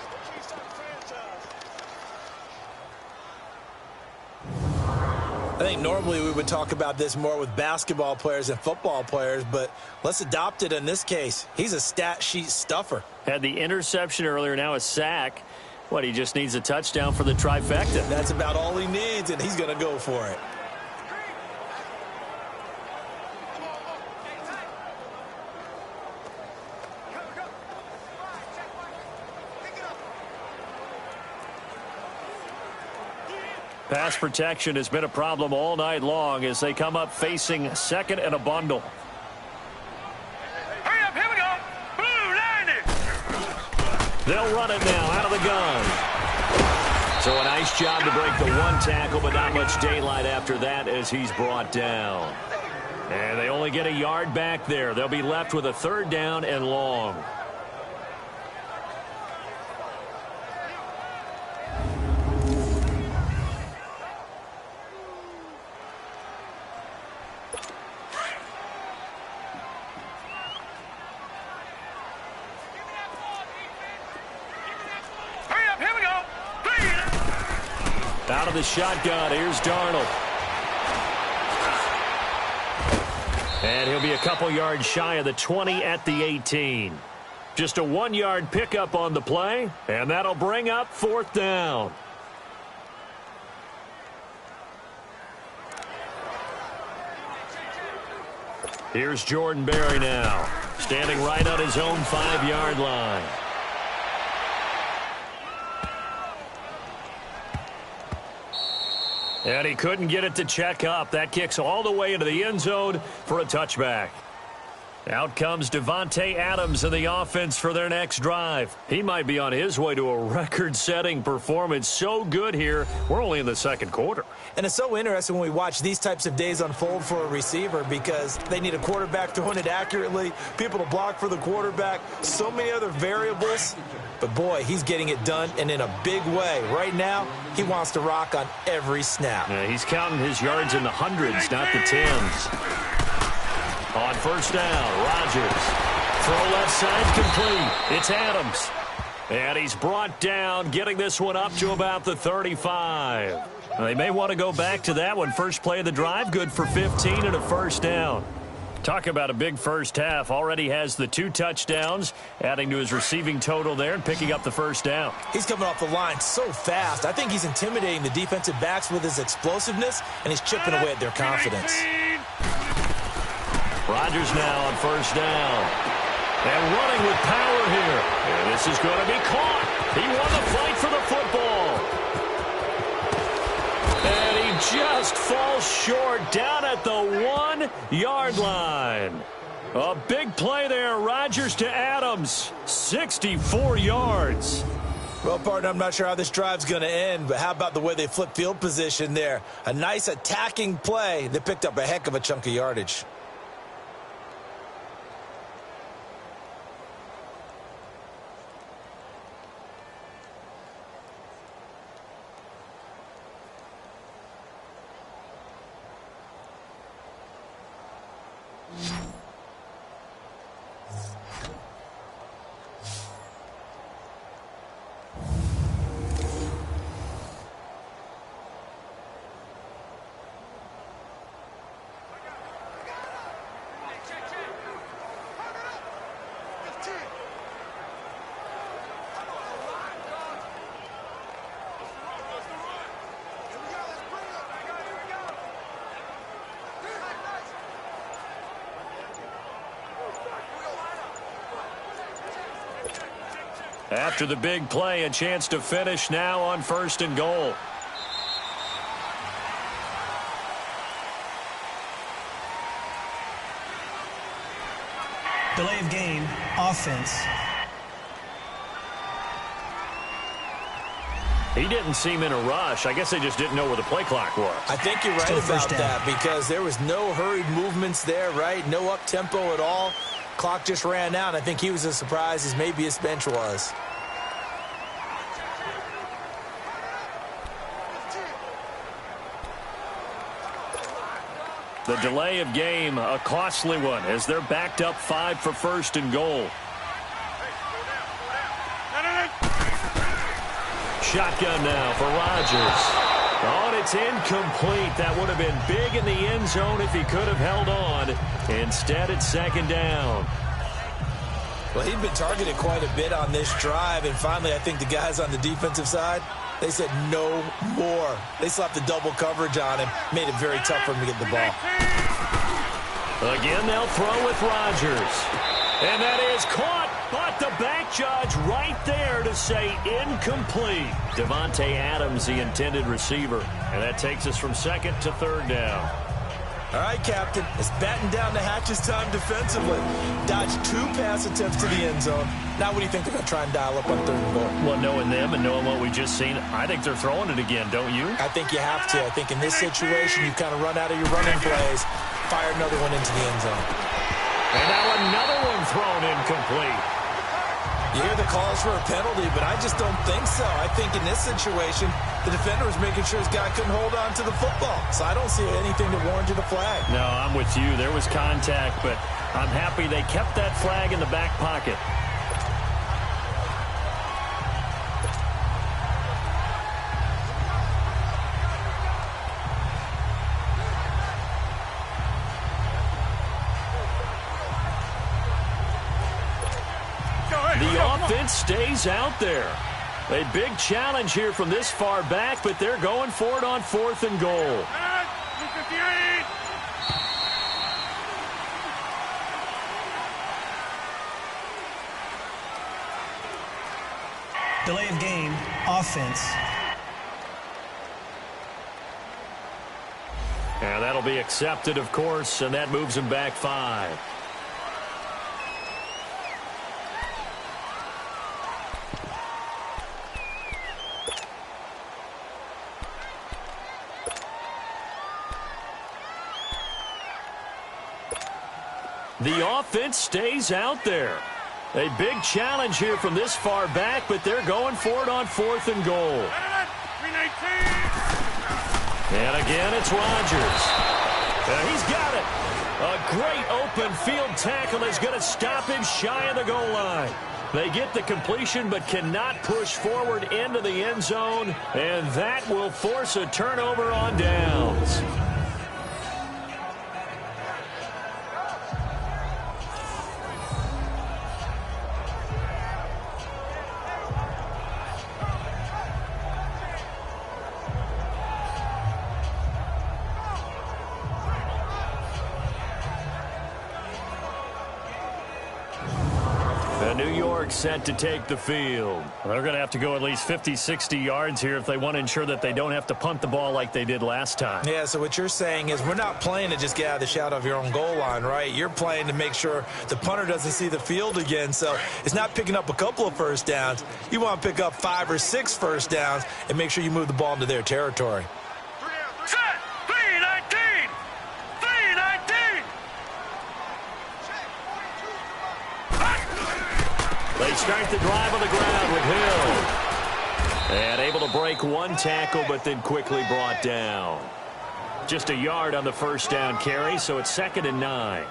I think normally we would talk about this more with basketball players and football players, but let's adopt it in this case. He's a stat sheet stuffer. Had the interception earlier, now a sack. What, he just needs a touchdown for the trifecta. That's about all he needs, and he's going to go for it. Pass protection has been a problem all night long as they come up facing 2nd and a bundle. Hurry up, here we go. Blue, line it. They'll run it now out of the gun. So a nice job to break the 1 tackle, but not much daylight after that as he's brought down. And they only get a yard back there. They'll be left with a 3rd down and long. Out of the shotgun, here's Darnold. And he'll be a couple yards shy of the 20 at the 18. Just a 1-yard pickup on the play, and that'll bring up 4th down. Here's Jordan Berry now, standing right on his own 5-yard line. And he couldn't get it to check up. That kicks all the way into the end zone for a touchback. Out comes Devontae Adams in the offense for their next drive. He might be on his way to a record-setting performance. So good here. We're only in the second quarter. And it's so interesting when we watch these types of days unfold for a receiver because they need a quarterback throwing it accurately, people to block for the quarterback, so many other variables. But, boy, he's getting it done and in a big way. Right now, he wants to rock on every snap. Yeah, he's counting his yards in the hundreds, not the tens. On 1st down, Rodgers. Throw left side's complete. It's Adams. And he's brought down, getting this one up to about the 35. They may want to go back to that one. First play of the drive, good for 15 and a first down. Talk about a big first half. Already has the 2 touchdowns, adding to his receiving total there and picking up the first down. He's coming off the line so fast. I think he's intimidating the defensive backs with his explosiveness, and he's chipping away at their confidence. Rodgers now on first down. And running with power here. And this is going to be caught. He won the fight for the football. And he just falls short down at the 1-yard line. A big play there. Rodgers to Adams. 64 yards. Well, partner, I'm not sure how this drive's going to end, but how about the way they flip field position there? A nice attacking play that picked up a heck of a chunk of yardage. After the big play, a chance to finish now on first and goal. Delay of game, offense. He didn't seem in a rush. I guess they just didn't know where the play clock was. I think you're right about that because there was no hurried movements there, right? No up-tempo at all. Clock just ran out. I think he was as surprised as maybe his bench was. The delay of game, a costly one, as they're backed up 5 for first and goal. Shotgun now for Rodgers. Oh, and it's incomplete. That would have been big in the end zone if he could have held on. Instead, it's second down. Well, he'd been targeted quite a bit on this drive, and finally I think the guys on the defensive side, they said no more. They slapped the double coverage on him, made it very tough for him to get the ball. Again, they'll throw with Rodgers. And that is caught, but the back judge right there to say incomplete. Devontae Adams, the intended receiver. And that takes us from second to third down. All right, Captain, it's batten down the hatches time defensively. Dodged 2 pass attempts to the end zone. Now what do you think they're going to try and dial up on third and goal? Well, knowing them and knowing what we just seen, I think they're throwing it again, don't you? I think you have to. I think in this situation, you kind of run out of your running plays, fire another one into the end zone. And now another one thrown incomplete. You hear the calls for a penalty, but I just don't think so. I think in this situation, the defender was making sure his guy couldn't hold on to the football. So I don't see anything that warranted a flag. No, I'm with you. There was contact, but I'm happy they kept that flag in the back pocket. The offense stays out there. A big challenge here from this far back, but they're going for it on 4th and goal. Delay of game, offense. And that'll be accepted, of course, and that moves them back 5. The offense stays out there. A big challenge here from this far back, but they're going for it on 4th and goal. And again, it's Rodgers. He's got it. A great open field tackle is going to stop him shy of the goal line. They get the completion but cannot push forward into the end zone, and that will force a turnover on downs. New York set to take the field. They're going to have to go at least 50, 60 yards here if they want to ensure that they don't have to punt the ball like they did last time. Yeah, so what you're saying is we're not playing to just get out of the shadow of your own goal line, right? You're playing to make sure the punter doesn't see the field again. So it's not picking up a couple of first downs. You want to pick up 5 or 6 first downs and make sure you move the ball into their territory. Set. 3-19. 3-19. They start the drive on the ground with Hill. And able to break one tackle, but then quickly brought down. Just a yard on the first down carry, so it's 2nd and 9.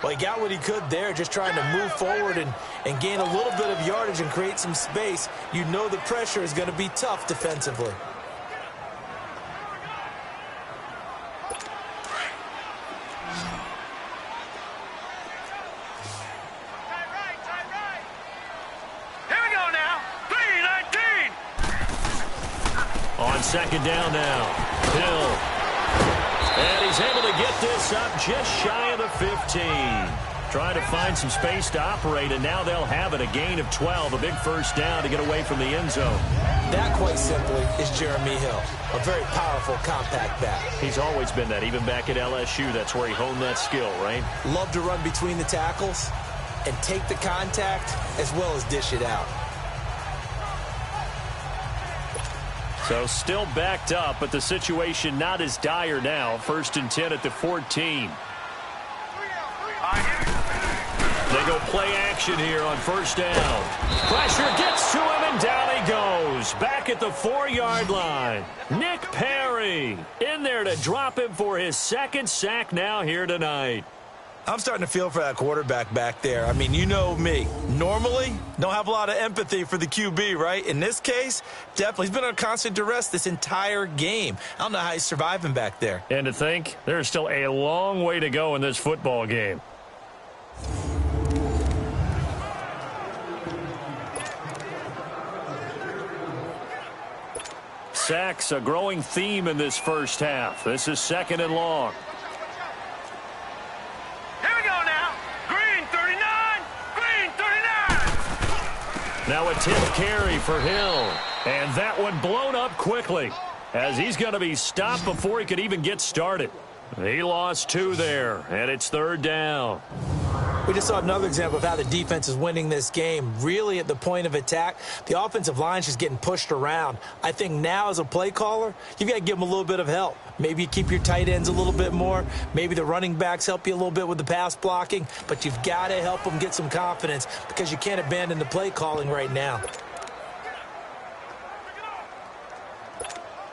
Well, he got what he could there, just trying to move forward and gain a little bit of yardage and create some space. You know the pressure is going to be tough defensively. On 2nd down now, Hill. And he's able to get this up just shy of the 15. Trying to find some space to operate, and now they'll have it. A gain of 12, a big first down to get away from the end zone. That, quite simply, is Jeremy Hill. A very powerful, compact back. He's always been that, even back at LSU. That's where he honed that skill, right? Love to run between the tackles and take the contact as well as dish it out. So still backed up, but the situation not as dire now. 1st and 10 at the 14. They go play action here on 1st down. Pressure gets to him, and down he goes. Back at the 4-yard line. Nick Perry in there to drop him for his 2nd sack now here tonight. I'm starting to feel for that quarterback back there. I mean, you know me. Normally, don't have a lot of empathy for the QB, right? In this case, definitely. He's been under constant duress this entire game. I don't know how he's surviving back there. And to think, there's still a long way to go in this football game. Sacks, a growing theme in this first half. This is 2nd and long. Now a tip carry for Hill. And that one blown up quickly, as he's going to be stopped before he could even get started. He lost 2 there, and it's 3rd down. We just saw another example of how the defense is winning this game. Really at the point of attack, the offensive line is just getting pushed around. I think now as a play caller, you've got to give them a little bit of help. Maybe you keep your tight ends a little bit more. Maybe the running backs help you a little bit with the pass blocking. But you've got to help them get some confidence because you can't abandon the play calling right now.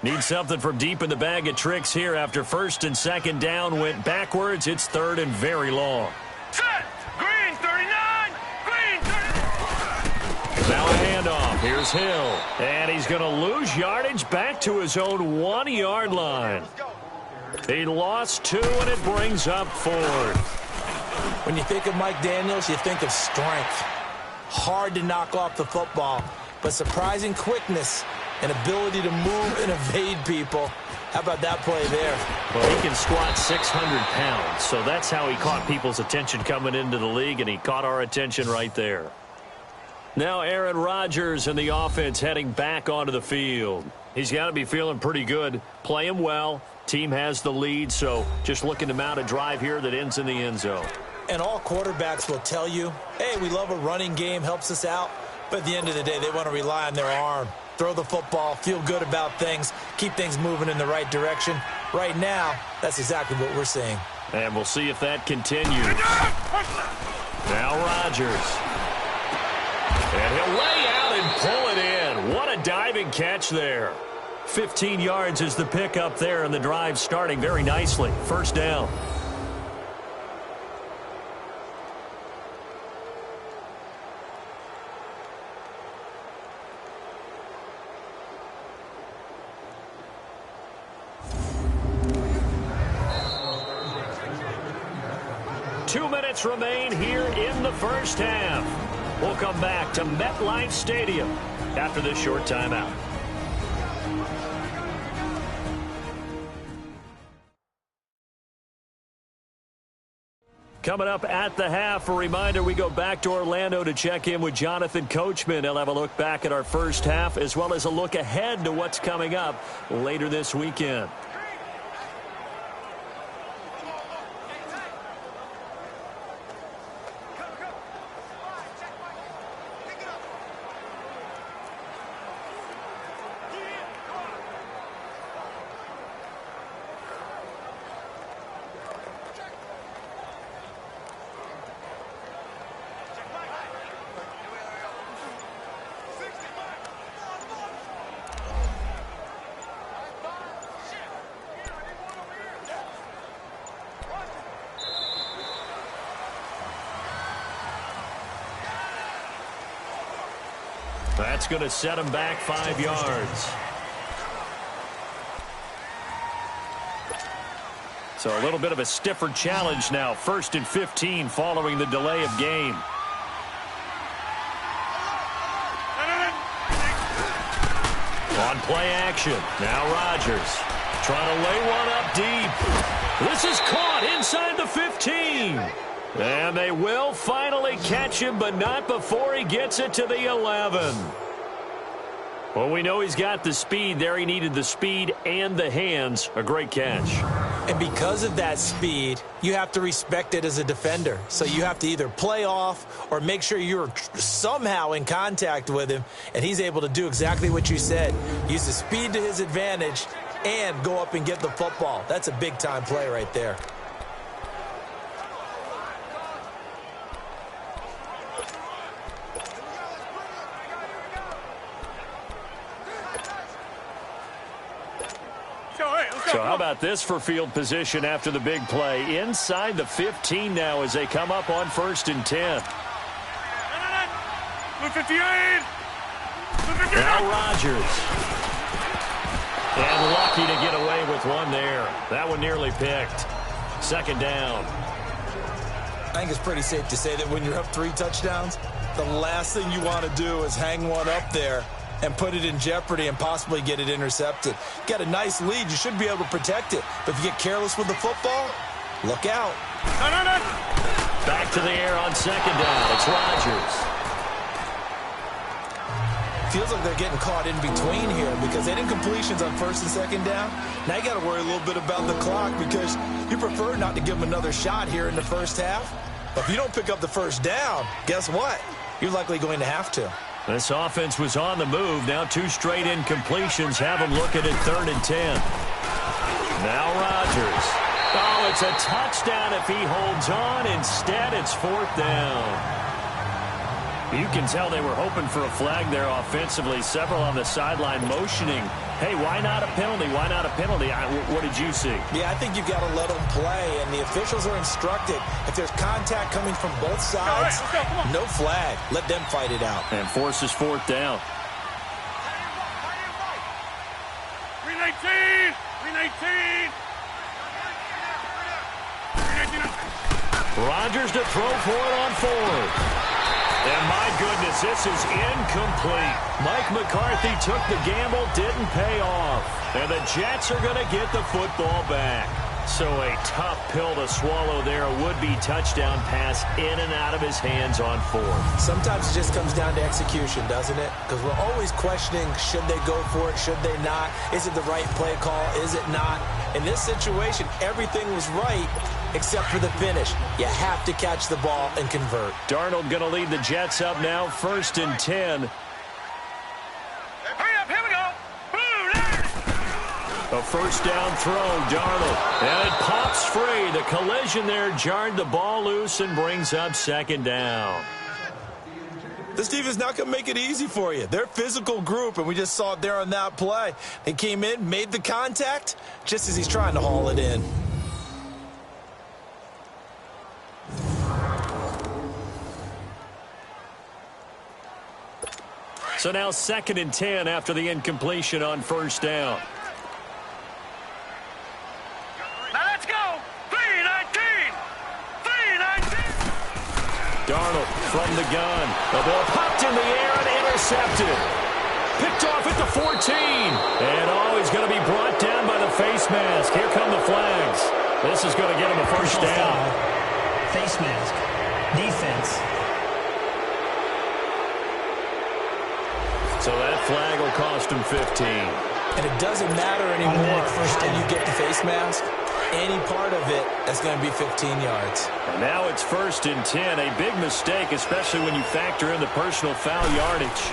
Need something from deep in the bag of tricks here after 1st and 2nd down went backwards. It's 3rd and very long. Set! Green 39! Green 39! Now a handoff. Here's Hill. And he's going to lose yardage back to his own 1-yard line. He lost 2, and it brings up 4th. When you think of Mike Daniels, you think of strength. Hard to knock off the football, but surprising quickness and ability to move and evade people. How about that play there? Well, he can squat 600 pounds, so that's how he caught people's attention coming into the league, and he caught our attention right there. Now Aaron Rodgers and the offense heading back onto the field. He's got to be feeling pretty good, playing well. Team has the lead, so just looking to mount a drive here that ends in the end zone. And all quarterbacks will tell you, hey, we love a running game, helps us out. But at the end of the day, they want to rely on their arm. Throw the football, feel good about things, keep things moving in the right direction. Right now, that's exactly what we're seeing. And we'll see if that continues. Now Rodgers. And he'll lay out and pull it in. What a diving catch there. 15 yards is the pickup there, and the drive starting very nicely. 1st down. 2 minutes remain here in the first half. We'll come back to MetLife Stadium after this short timeout. Coming up at the half, a reminder, we go back to Orlando to check in with Jonathan Coachman. He'll have a look back at our first half as well as a look ahead to what's coming up later this weekend. That's going to set him back 5 yards. So a little bit of a stiffer challenge now. 1st and 15 following the delay of game. On play action. Now Rodgers trying to lay one up deep. This is caught inside the 15. And they will finally catch him, but not before he gets it to the 11. Well, we know he's got the speed there. He needed the speed and the hands. A great catch. And because of that speed, you have to respect it as a defender. So you have to either play off or make sure you're somehow in contact with him, and he's able to do exactly what you said. Use the speed to his advantage and go up and get the football. That's a big-time play right there. So how about this for field position after the big play? Inside the 15 now as they come up on 1st and 10. Now Rodgers. And lucky to get away with one there. That one nearly picked. 2nd down. I think it's pretty safe to say that when you're up 3 touchdowns, the last thing you want to do is hang one up there and put it in jeopardy and possibly get it intercepted. Got a nice lead. You should be able to protect it. But if you get careless with the football, look out. Back to the air on 2nd down. It's Rodgers. Feels like they're getting caught in between here because they didn't completions on 1st and 2nd down. Now you got to worry a little bit about the clock because you prefer not to give them another shot here in the first half. But if you don't pick up the 1st down, guess what? You're likely going to have to. This offense was on the move. Now 2 straight incompletions have them looking at 3rd and 10. Now Rodgers. Oh, it's a touchdown if he holds on. Instead, it's 4th down. You can tell they were hoping for a flag there offensively. Several on the sideline motioning. Hey, why not a penalty? Why not a penalty? What did you see? Yeah, I think you've got to let them play, and the officials are instructed. If there's contact coming from both sides, no flag. Let them fight it out. And forces 4th down. 319! 319! Rodgers to throw for it on 4th. And my goodness, this is incomplete. Mike McCarthy took the gamble, didn't pay off. And the Jets are going to get the football back. So a tough pill to swallow there. A would-be touchdown pass in and out of his hands on 4th. Sometimes it just comes down to execution, doesn't it? Because we're always questioning, should they go for it, should they not? Is it the right play call, is it not? In this situation, everything was right except for the finish. You have to catch the ball and convert. Darnold going to lead the Jets up now, 1st and 10. Hurry up, here we go. A 1st down throw, Darnold. And it pops free. The collision there jarred the ball loose and brings up 2nd down. This defense is not going to make it easy for you. They're a physical group, and we just saw it there on that play. They came in, made the contact, just as he's trying to haul it in. So now 2nd and 10 after the incompletion on 1st down. Now let's go. 319! 319! Darnold from the gun. The ball popped in the air and intercepted. Picked off at the 14. And he's going to be brought down by the face mask. Here come the flags. This is going to get him a first down. Face mask. Defense. So that flag will cost him 15. And it doesn't matter anymore how you get the face mask. Any part of it, that's going to be 15 yards. And now it's 1st and 10. A big mistake, especially when you factor in the personal foul yardage.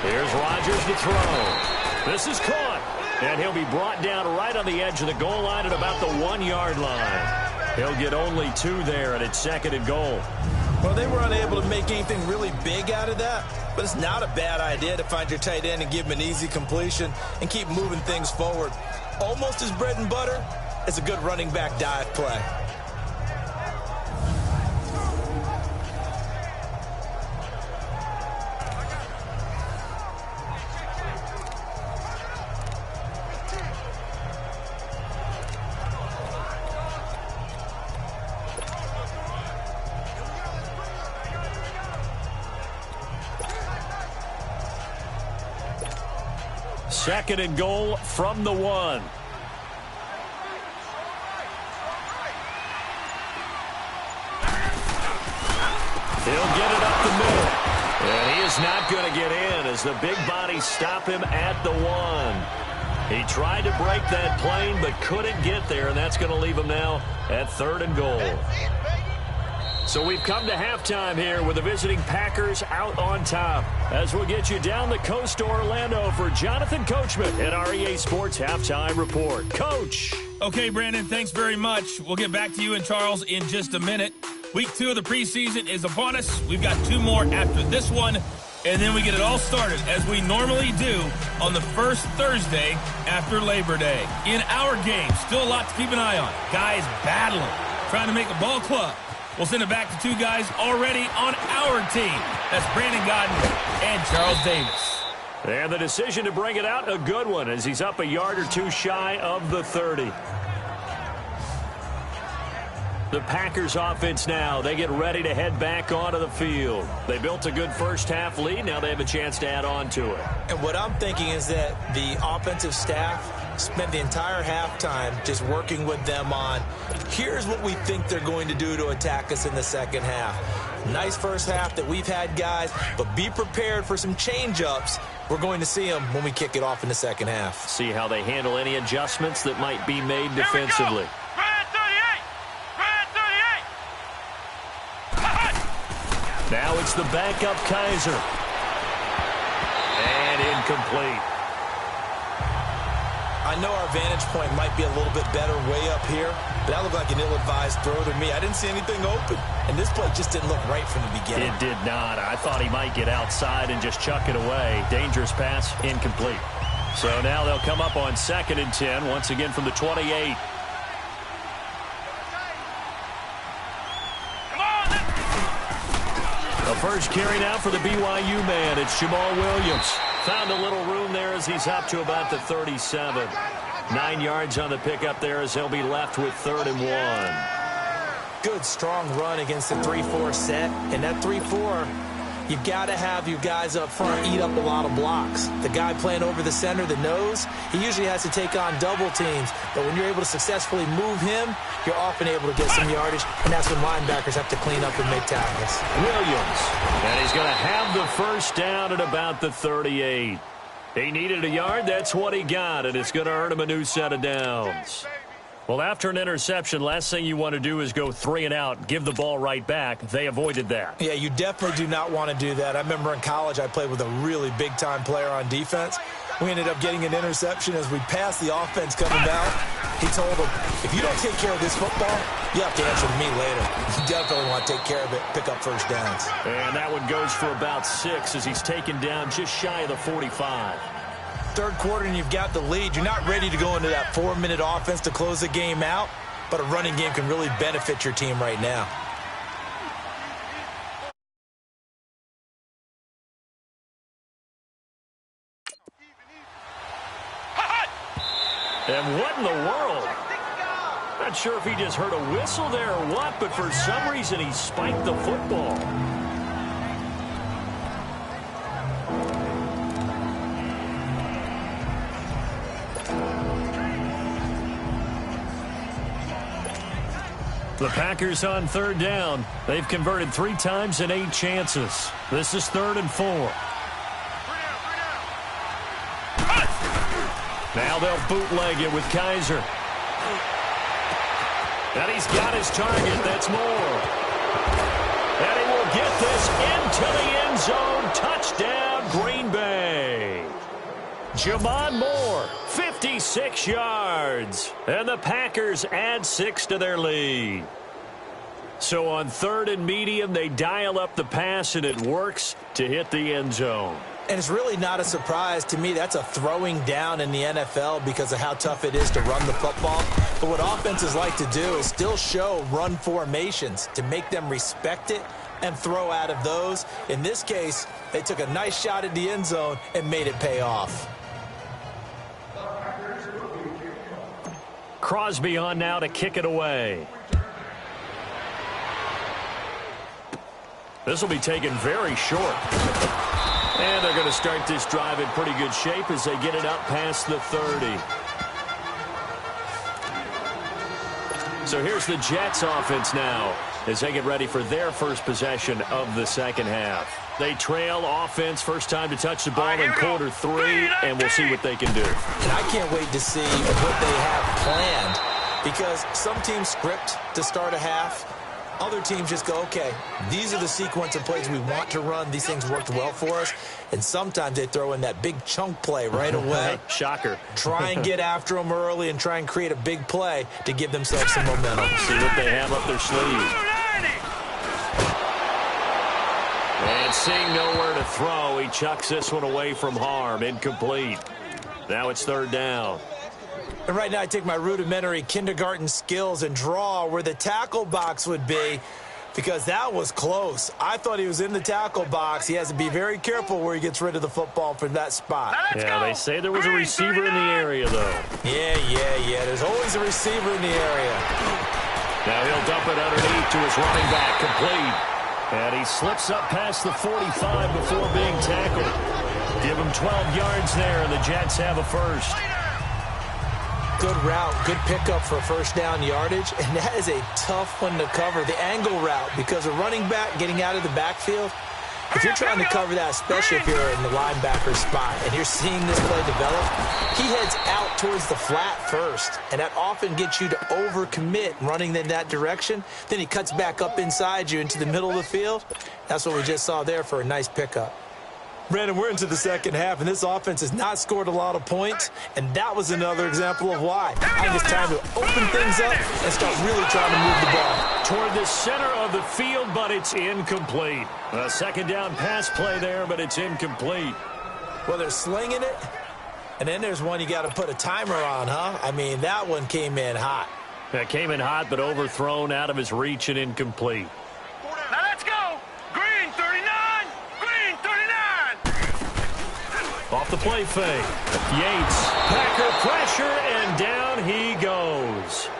Here's Rodgers to throw. This is caught. And he'll be brought down right on the edge of the goal line at about the 1-yard line. He'll get only 2 there, and it's 2nd and goal. Well, they were unable to make anything really big out of that, but it's not a bad idea to find your tight end and give him an easy completion and keep moving things forward. Almost his bread and butter. It's a good running back dive play. Second and goal from the 1. He'll get it up the middle. And he is not going to get in as the big bodies stop him at the 1. He tried to break that plane but couldn't get there, and that's going to leave him now at 3rd and goal. So we've come to halftime here with the visiting Packers out on top. As we'll get you down the coast to Orlando for Jonathan Coachman at our EA Sports Halftime Report. Coach. Okay, Brandon, thanks very much. We'll get back to you and Charles in just a minute. Week 2 of the preseason is upon us. We've got 2 more after this one, and then we get it all started as we normally do on the first Thursday after Labor Day. In our game, still a lot to keep an eye on. Guys battling, trying to make a ball club. We'll send it back to 2 guys already on our team. That's Brandon Godden and Charles Davis. And the decision to bring it out, a good one, as he's up a yard or 2 shy of the 30. The Packers offense now, they get ready to head back onto the field. They built a good first-half lead. Now they have a chance to add on to it. And what I'm thinking is that the offensive staff spent the entire halftime just working with them on, here's what we think they're going to do to attack us in the second half. Nice first half that we've had, guys, but be prepared for some change-ups. We're going to see them when we kick it off in the second half. See how they handle any adjustments that might be made defensively. Now it's the backup Kaiser. And incomplete. I know our vantage point might be a little bit better way up here, but that looked like an ill-advised throw to me. I didn't see anything open, and this play just didn't look right from the beginning. It did not. I thought he might get outside and just chuck it away. Dangerous pass, incomplete. So now they'll come up on 2nd and 10, once again from the 28. The first carry now for the BYU man. It's Jamal Williams. Found a little room there as he's up to about the 37. 9 yards on the pickup there as he'll be left with 3rd and 1. Good, strong run against the 3-4 set. And that 3-4, you've got to have your guys up front eat up a lot of blocks. The guy playing over the center, the nose, he usually has to take on double teams. But when you're able to successfully move him, you're often able to get some yardage, and that's when linebackers have to clean up and make tackles. Williams, and he's going to have the first down at about the 38. He needed a yard. That's what he got, and it's going to earn him a new set of downs. Well, after an interception, last thing you want to do is go 3 and out, give the ball right back. They avoided that. Yeah, you definitely do not want to do that. I remember in college I played with a really big-time player on defense. We ended up getting an interception as we passed the offense coming down. He told him, if you don't take care of this football, you have to answer to me later. You definitely want to take care of it, pick up first downs. And that one goes for about 6 as he's taken down just shy of the 45. Third quarter and you've got the lead. You're not ready to go into that 4-minute offense to close the game out, but a running game can really benefit your team right now. And what in the world? Not sure if he just heard a whistle there or what, but for some reason he spiked the football. The Packers on third down. They've converted 3 times in 8 chances. This is 3rd and 4. Now they'll bootleg it with Kaiser. And he's got his target. That's Moore. And he will get this into the end zone. Touchdown, Green Bay. Jamon Moore, 56 yards. And the Packers add 6 to their lead. So on 3rd and medium, they dial up the pass, and it works to hit the end zone. And it's really not a surprise to me. That's a throwing down in the NFL because of how tough it is to run the football. But what offenses like to do is still show run formations to make them respect it and throw out of those. In this case, they took a nice shot at the end zone and made it pay off. Crosby on now to kick it away. This will be taken very short. And they're going to start this drive in pretty good shape as they get it up past the 30. So here's the Jets offense now as they get ready for their first possession of the second half. They trail offense, first time to touch the ball in quarter 3, and we'll see what they can do. And I can't wait to see what they have planned because some teams script to start a half. Other teams just go, okay, these are the sequence of plays we want to run. These things worked well for us. And sometimes they throw in that big chunk play right away. Shocker. Try and get after them early and try and create a big play to give themselves some momentum. See what they have up their sleeve. And seeing nowhere to throw, he chucks this one away from harm. Incomplete. Now it's 3rd down. And right now I take my rudimentary kindergarten skills and draw where the tackle box would be because that was close. I thought he was in the tackle box. He has to be very careful where he gets rid of the football from that spot. Yeah, they say there was a receiver in the area, though. Yeah. There's always a receiver in the area. Now he'll dump it underneath to his running back, complete. And he slips up past the 45 before being tackled. Give him 12 yards there, and the Jets have a first. Good route, good pickup for first down yardage, and that is a tough one to cover, the angle route, because a running back getting out of the backfield, if you're trying to cover that, especially if you're in the linebacker spot, and you're seeing this play develop, he heads out towards the flat first, and that often gets you to overcommit running in that direction. Then he cuts back up inside you into the middle of the field. That's what we just saw there for a nice pickup. Brandon, we're into the second half, and this offense has not scored a lot of points, and that was another example of why. I think it's time to open things up and start really trying to move the ball. Toward the center of the field, but it's incomplete. A second down pass play there, but it's incomplete. Well, they're slinging it, and then there's one you got to put a timer on, huh? I mean, that one came in hot. That came in hot, but overthrown, out of his reach, and incomplete. Now let's go. Green 39. Green 39. Off the play fake. Yates. Packer pressure, and down he goes.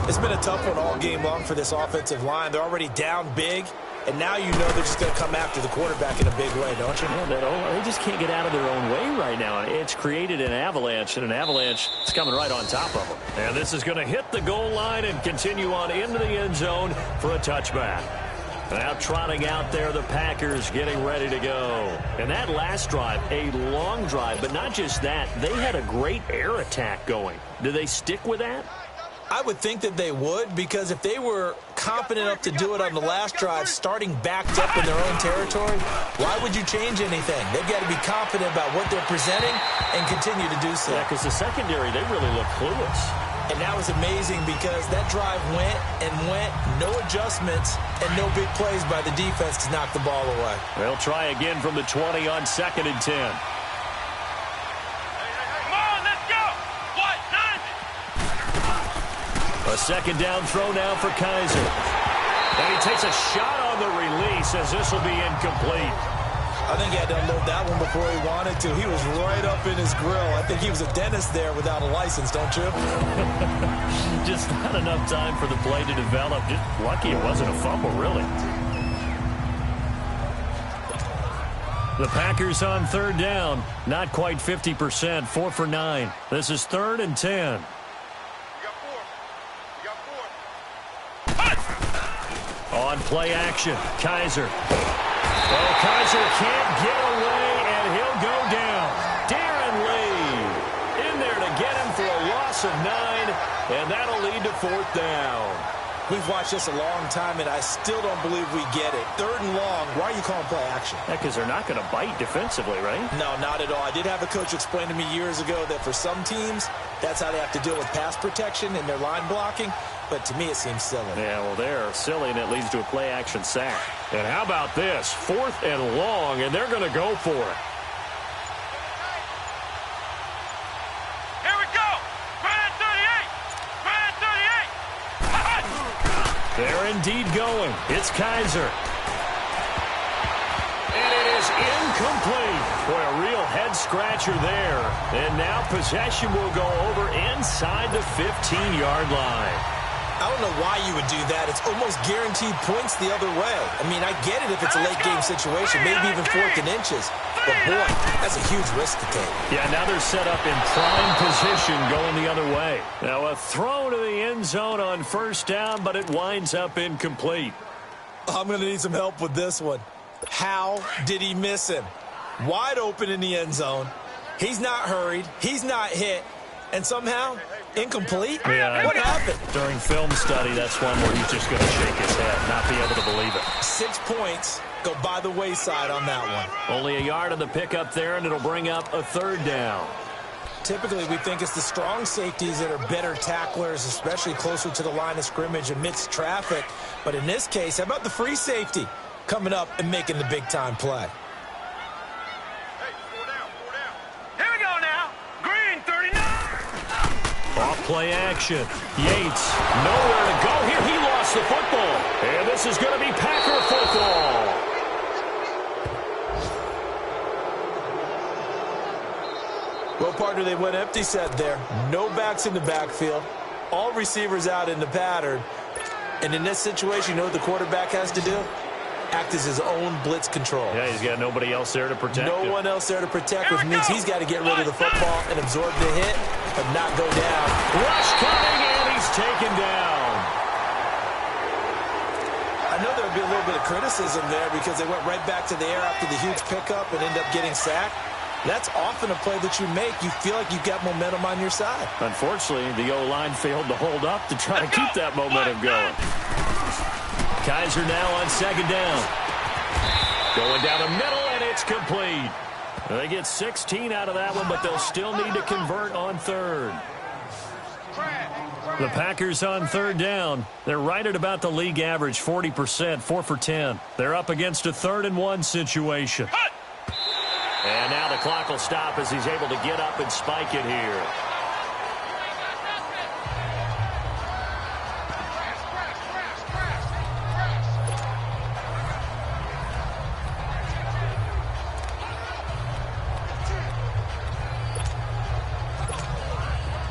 It's been a tough one all game long for this offensive line. They're already down big, and now you know they're just going to come after the quarterback in a big way, don't you? Yeah, they just can't get out of their own way right now. It's created an avalanche, and an avalanche is coming right on top of them. And this is going to hit the goal line and continue on into the end zone for a touchback. Now trotting out there, the Packers getting ready to go. And that last drive, a long drive, but not just that. They had a great air attack going. Do they stick with that? I would think that they would, because if they were confident enough to do it on the last drive, starting backed up in their own territory, why would you change anything? They've got to be confident about what they're presenting and continue to do so. Yeah, because the secondary, they really look clueless. And that was amazing because that drive went and went, no adjustments, and no big plays by the defense to knock the ball away. They'll try again from the 20 on 2nd and 10. A second down throw now for Kaiser. And he takes a shot on the release as this will be incomplete. I think he had to unload that one before he wanted to. He was right up in his grill. I think he was a dentist there without a license, don't you? Just not enough time for the play to develop. Just lucky it wasn't a fumble, really. The Packers on third down. Not quite 50%, 4 for 9. This is 3rd and 10. On play action, Kaiser. Oh, Kaiser can't get away, and he'll go down. Darren Lee in there to get him for a loss of 9, and that'll lead to 4th down. We've watched this a long time, and I still don't believe we get it. 3rd and long, why are you calling play action? Yeah, because they're not going to bite defensively, right? No, not at all. I did have a coach explain to me years ago that for some teams, that's how they have to deal with pass protection and their line blocking. But to me, it seems silly. Yeah, well, they're silly, and it leads to a play-action sack. And how about this? 4th and long, and they're going to go for it. Here we go. Right at 38. Right at 38. They're indeed going. It's Kaiser. And it is incomplete. Boy, a real head-scratcher there. And now possession will go over inside the 15-yard line. I don't know why you would do that. It's almost guaranteed points the other way. I mean, I get it if it's a late-game situation, maybe even 4th and inches. But, boy, that's a huge risk to take. Yeah, now they're set up in prime position going the other way. Now a throw to the end zone on 1st down, but it winds up incomplete. I'm going to need some help with this one. How did he miss him? Wide open in the end zone. He's not hurried. He's not hit. And somehow, incomplete? Yeah, what happened? During film study, that's one where he's just going to shake his head, not be able to believe it. 6 points go by the wayside on that one. Only a yard on the pickup there, and it'll bring up a 3rd down. Typically, we think it's the strong safeties that are better tacklers, especially closer to the line of scrimmage amidst traffic. But in this case, how about the free safety coming up and making the big-time play? Off play action. Yates, nowhere to go here. He lost the football. And this is going to be Packer football. Well, partner, they went empty set there. No backs in the backfield. All receivers out in the pattern. And in this situation, you know what the quarterback has to do? Act as his own blitz control. Yeah, he's got nobody else there to protect him. No one else there to protect, which means he's got to get rid of the football and absorb the hit, but not go down. Rush coming, and he's taken down. I know there would be a little bit of criticism there because they went right back to the air after the huge pickup and ended up getting sacked. That's often a play that you make. You feel like you've got momentum on your side. Unfortunately, the O-line failed to hold up to try to keep that momentum going. Kaiser now on 2nd down. Going down the middle, and it's complete. They get 16 out of that one, but they'll still need to convert on 3rd. The Packers on 3rd down. They're right at about the league average, 40%, 4 for 10. They're up against a 3rd and 1 situation. And now the clock will stop as he's able to get up and spike it here.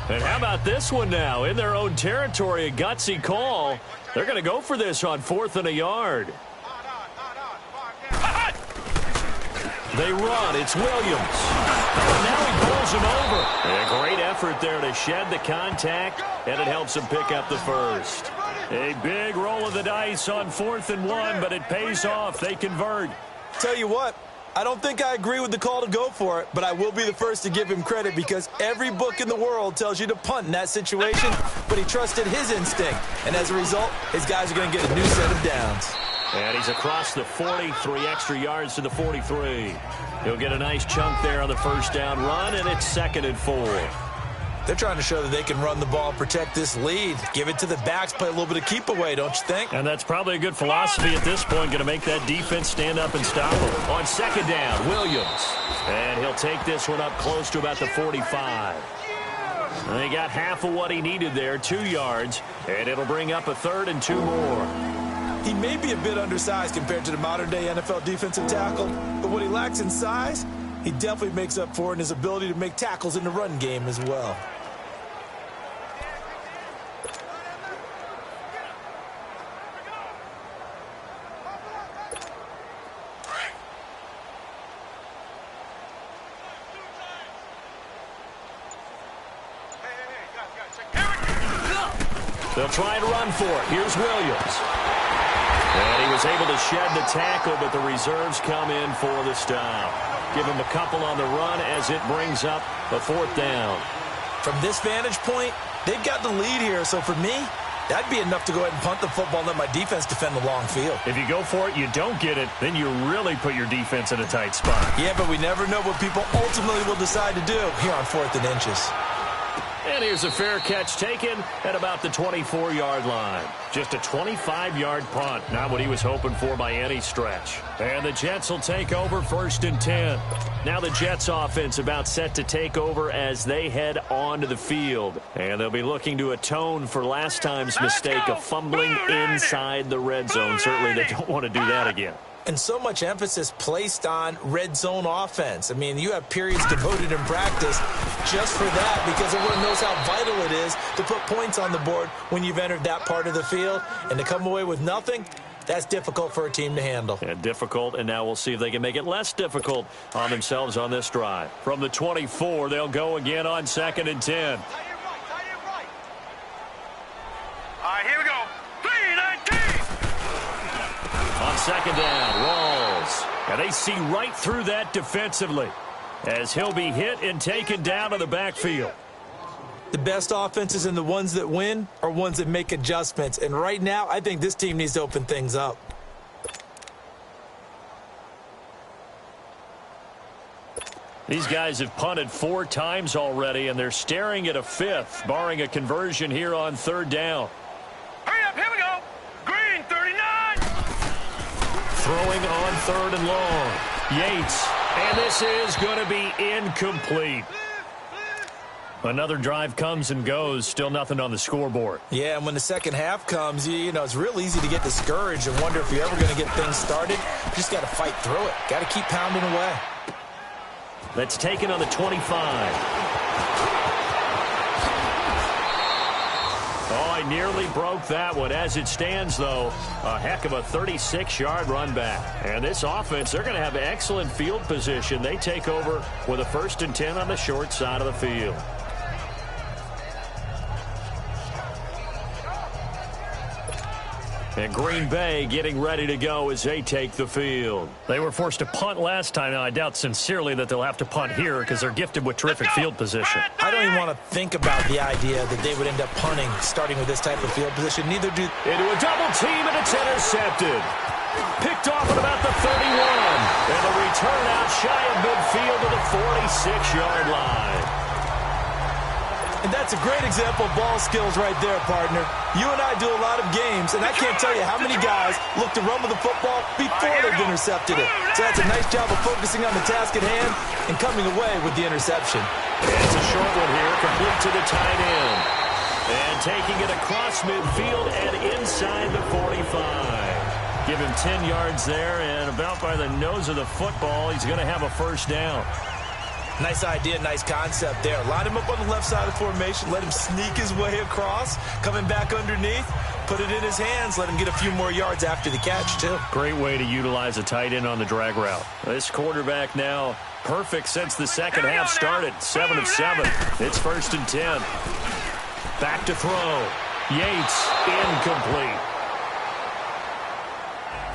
And how about this one now? In their own territory, a gutsy call. They're going to go for this on 4th and a yard. They run. It's Williams. And now he pulls him over. And a great effort there to shed the contact, and it helps him pick up the 1st. A big roll of the dice on 4th and 1, but it pays off. They convert. Tell you what, I don't think I agree with the call to go for it, but I will be the first to give him credit because every book in the world tells you to punt in that situation, but he trusted his instinct, and as a result, his guys are going to get a new set of downs. And he's across the 40, 3 extra yards to the 43. He'll get a nice chunk there on the 1st down run, and it's 2nd and 4. They're trying to show that they can run the ball and protect this lead. Give it to the backs, play a little bit of keep away, don't you think? And that's probably a good philosophy at this point, going to make that defense stand up and stop him. On 2nd down, Williams. And he'll take this one up close to about the 45. And he got half of what he needed there, 2 yards, and it'll bring up a 3rd and 2 more. He may be a bit undersized compared to the modern-day NFL defensive tackle, but what he lacks in size, he definitely makes up for in his ability to make tackles in the run game as well. They'll try and run for it. Here's Williams. And he was able to shed the tackle, but the reserves come in for the stop. Give him a couple on the run as it brings up a 4th down. From this vantage point, they've got the lead here, so for me, that'd be enough to go ahead and punt the football and let my defense defend the long field. If you go for it, you don't get it, then you really put your defense in a tight spot. Yeah, but we never know what people ultimately will decide to do here on 4th and inches. And here's a fair catch taken at about the 24-yard line. Just a 25-yard punt. Not what he was hoping for by any stretch. And the Jets will take over 1st and 10. Now the Jets offense about set to take over as they head onto the field. And they'll be looking to atone for last time's mistake of fumbling inside the red zone. Certainly they don't want to do that again. And so much emphasis placed on red zone offense. I mean, you have periods devoted in practice just for that because everyone knows how vital it is to put points on the board when you've entered that part of the field. And to come away with nothing, that's difficult for a team to handle. Yeah, difficult, and now we'll see if they can make it less difficult on themselves on this drive. From the 24, they'll go again on 2nd and 10. All right, here we go. 3-19. On 2nd down, Rawls. And they see right through that defensively as he'll be hit and taken down to the backfield. The best offenses and the ones that win are ones that make adjustments. And right now, I think this team needs to open things up. These guys have punted 4 times already, and they're staring at a 5th, barring a conversion here on 3rd down. Hurry up, here we go. Green, 39. Throwing on 3rd and long. Yates. And this is going to be incomplete. Another drive comes and goes. Still nothing on the scoreboard. Yeah, and when the second half comes, you know, it's real easy to get discouraged and wonder if you're ever going to get things started. You just got to fight through it. Got to keep pounding away. That's taken on the 25. Oh, I nearly broke that one. As it stands, though, a heck of a 36-yard run back. And this offense, they're going to have excellent field position. They take over with a 1st and 10 on the short side of the field. And Green Bay getting ready to go as they take the field. They were forced to punt last time. Now, I doubt sincerely that they'll have to punt here because they're gifted with terrific field position. I don't even want to think about the idea that they would end up punting starting with this type of field position. Neither do. Into a double team, and it's intercepted. Picked off at about the 31. And a return out shy of midfield to the 46-yard line. And that's a great example of ball skills right there, partner. You and I do a lot of games, and I can't tell you how many guys look to run with the football before they've intercepted it. So that's a nice job of focusing on the task at hand and coming away with the interception. It's a short one here, complete to the tight end. And taking it across midfield and inside the 45. Give him 10 yards there, and about by the nose of the football, he's going to have a 1st down. Nice idea, nice concept there. Line him up on the left side of the formation. Let him sneak his way across. Coming back underneath. Put it in his hands. Let him get a few more yards after the catch, too. Great way to utilize a tight end on the drag route. This quarterback now perfect since the second half started. 7 of 7. It's 1st and 10. Back to throw. Yates, incomplete.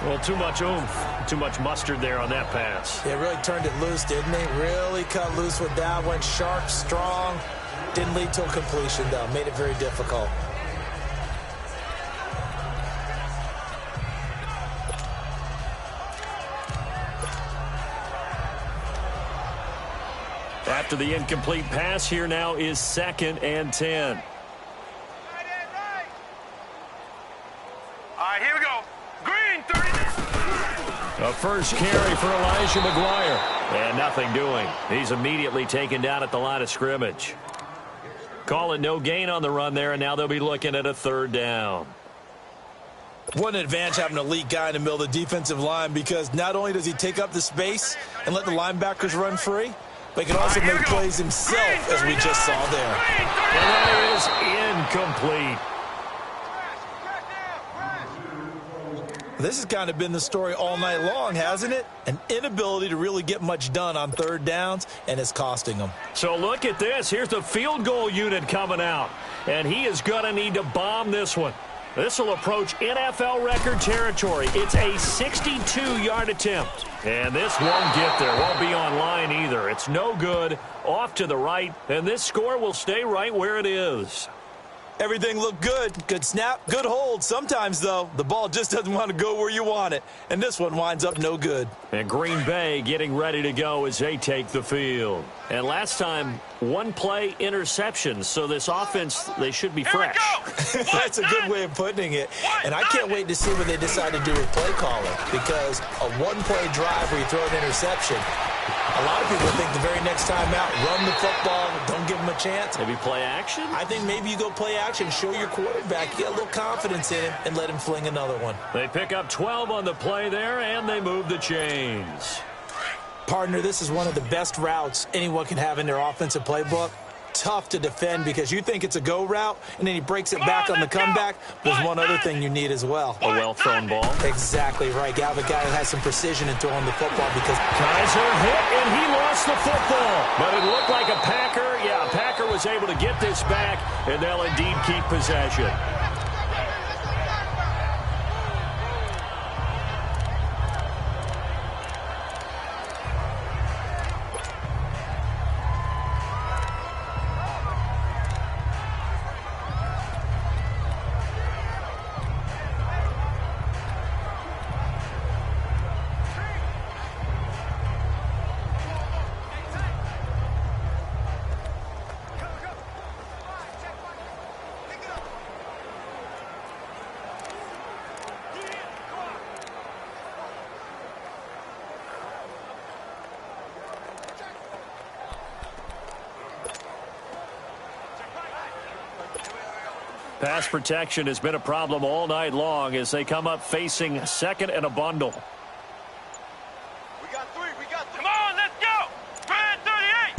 Well, too much oomph, too much mustard there on that pass. Yeah, really turned it loose, didn't he? Really cut loose with that. Went sharp, strong. Didn't lead to a completion, though. Made it very difficult. After the incomplete pass, here now is 2nd and 10. All right, here we go. Green, 30. A first carry for Elijah McGuire. And nothing doing. He's immediately taken down at the line of scrimmage. Call it no gain on the run there, and now they'll be looking at a 3rd down. What an advantage having an elite guy in the middle of the defensive line, because not only does he take up the space and let the linebackers run free, but he can also make plays himself, as we just saw there. And that is incomplete. This has kind of been the story all night long, hasn't it? An inability to really get much done on third downs, and it's costing them. So look at this. Here's the field goal unit coming out, and he is going to need to bomb this one. This will approach NFL record territory. It's a 62-yard attempt. And this won't get there. Won't be on line either. It's no good. Off to the right. And this score will stay right where it is. Everything looked good. Good snap, good hold. Sometimes, though, the ball just doesn't want to go where you want it. And this one winds up no good. And Green Bay getting ready to go as they take the field. And last time, one-play interception. So this offense, they should be fresh. That's a good way of putting it. And I can't wait to see what they decide to do with play calling, because a one-play drive where you throw an interception, a lot of people think the very next time out, run the football, don't give them a chance. Maybe play action? I think maybe you go play action, show your quarterback, get a little confidence in him, and let him fling another one. They pick up 12 on the play there, and they move the chains. Partner, this is one of the best routes anyone can have in their offensive playbook. Tough to defend because you think it's a go route, and then he breaks it back on the comeback. There's one other thing you need as well. A well-thrown ball. Exactly right. You have a guy who has some precision in throwing the football, because Kaiser hit, and he lost the football. But it looked like a Packer. Yeah, a Packer was able to get this back, and they'll indeed keep possession. Pass protection has been a problem all night long as they come up facing second and a bundle. We got three. Come on, let's go. Red 38.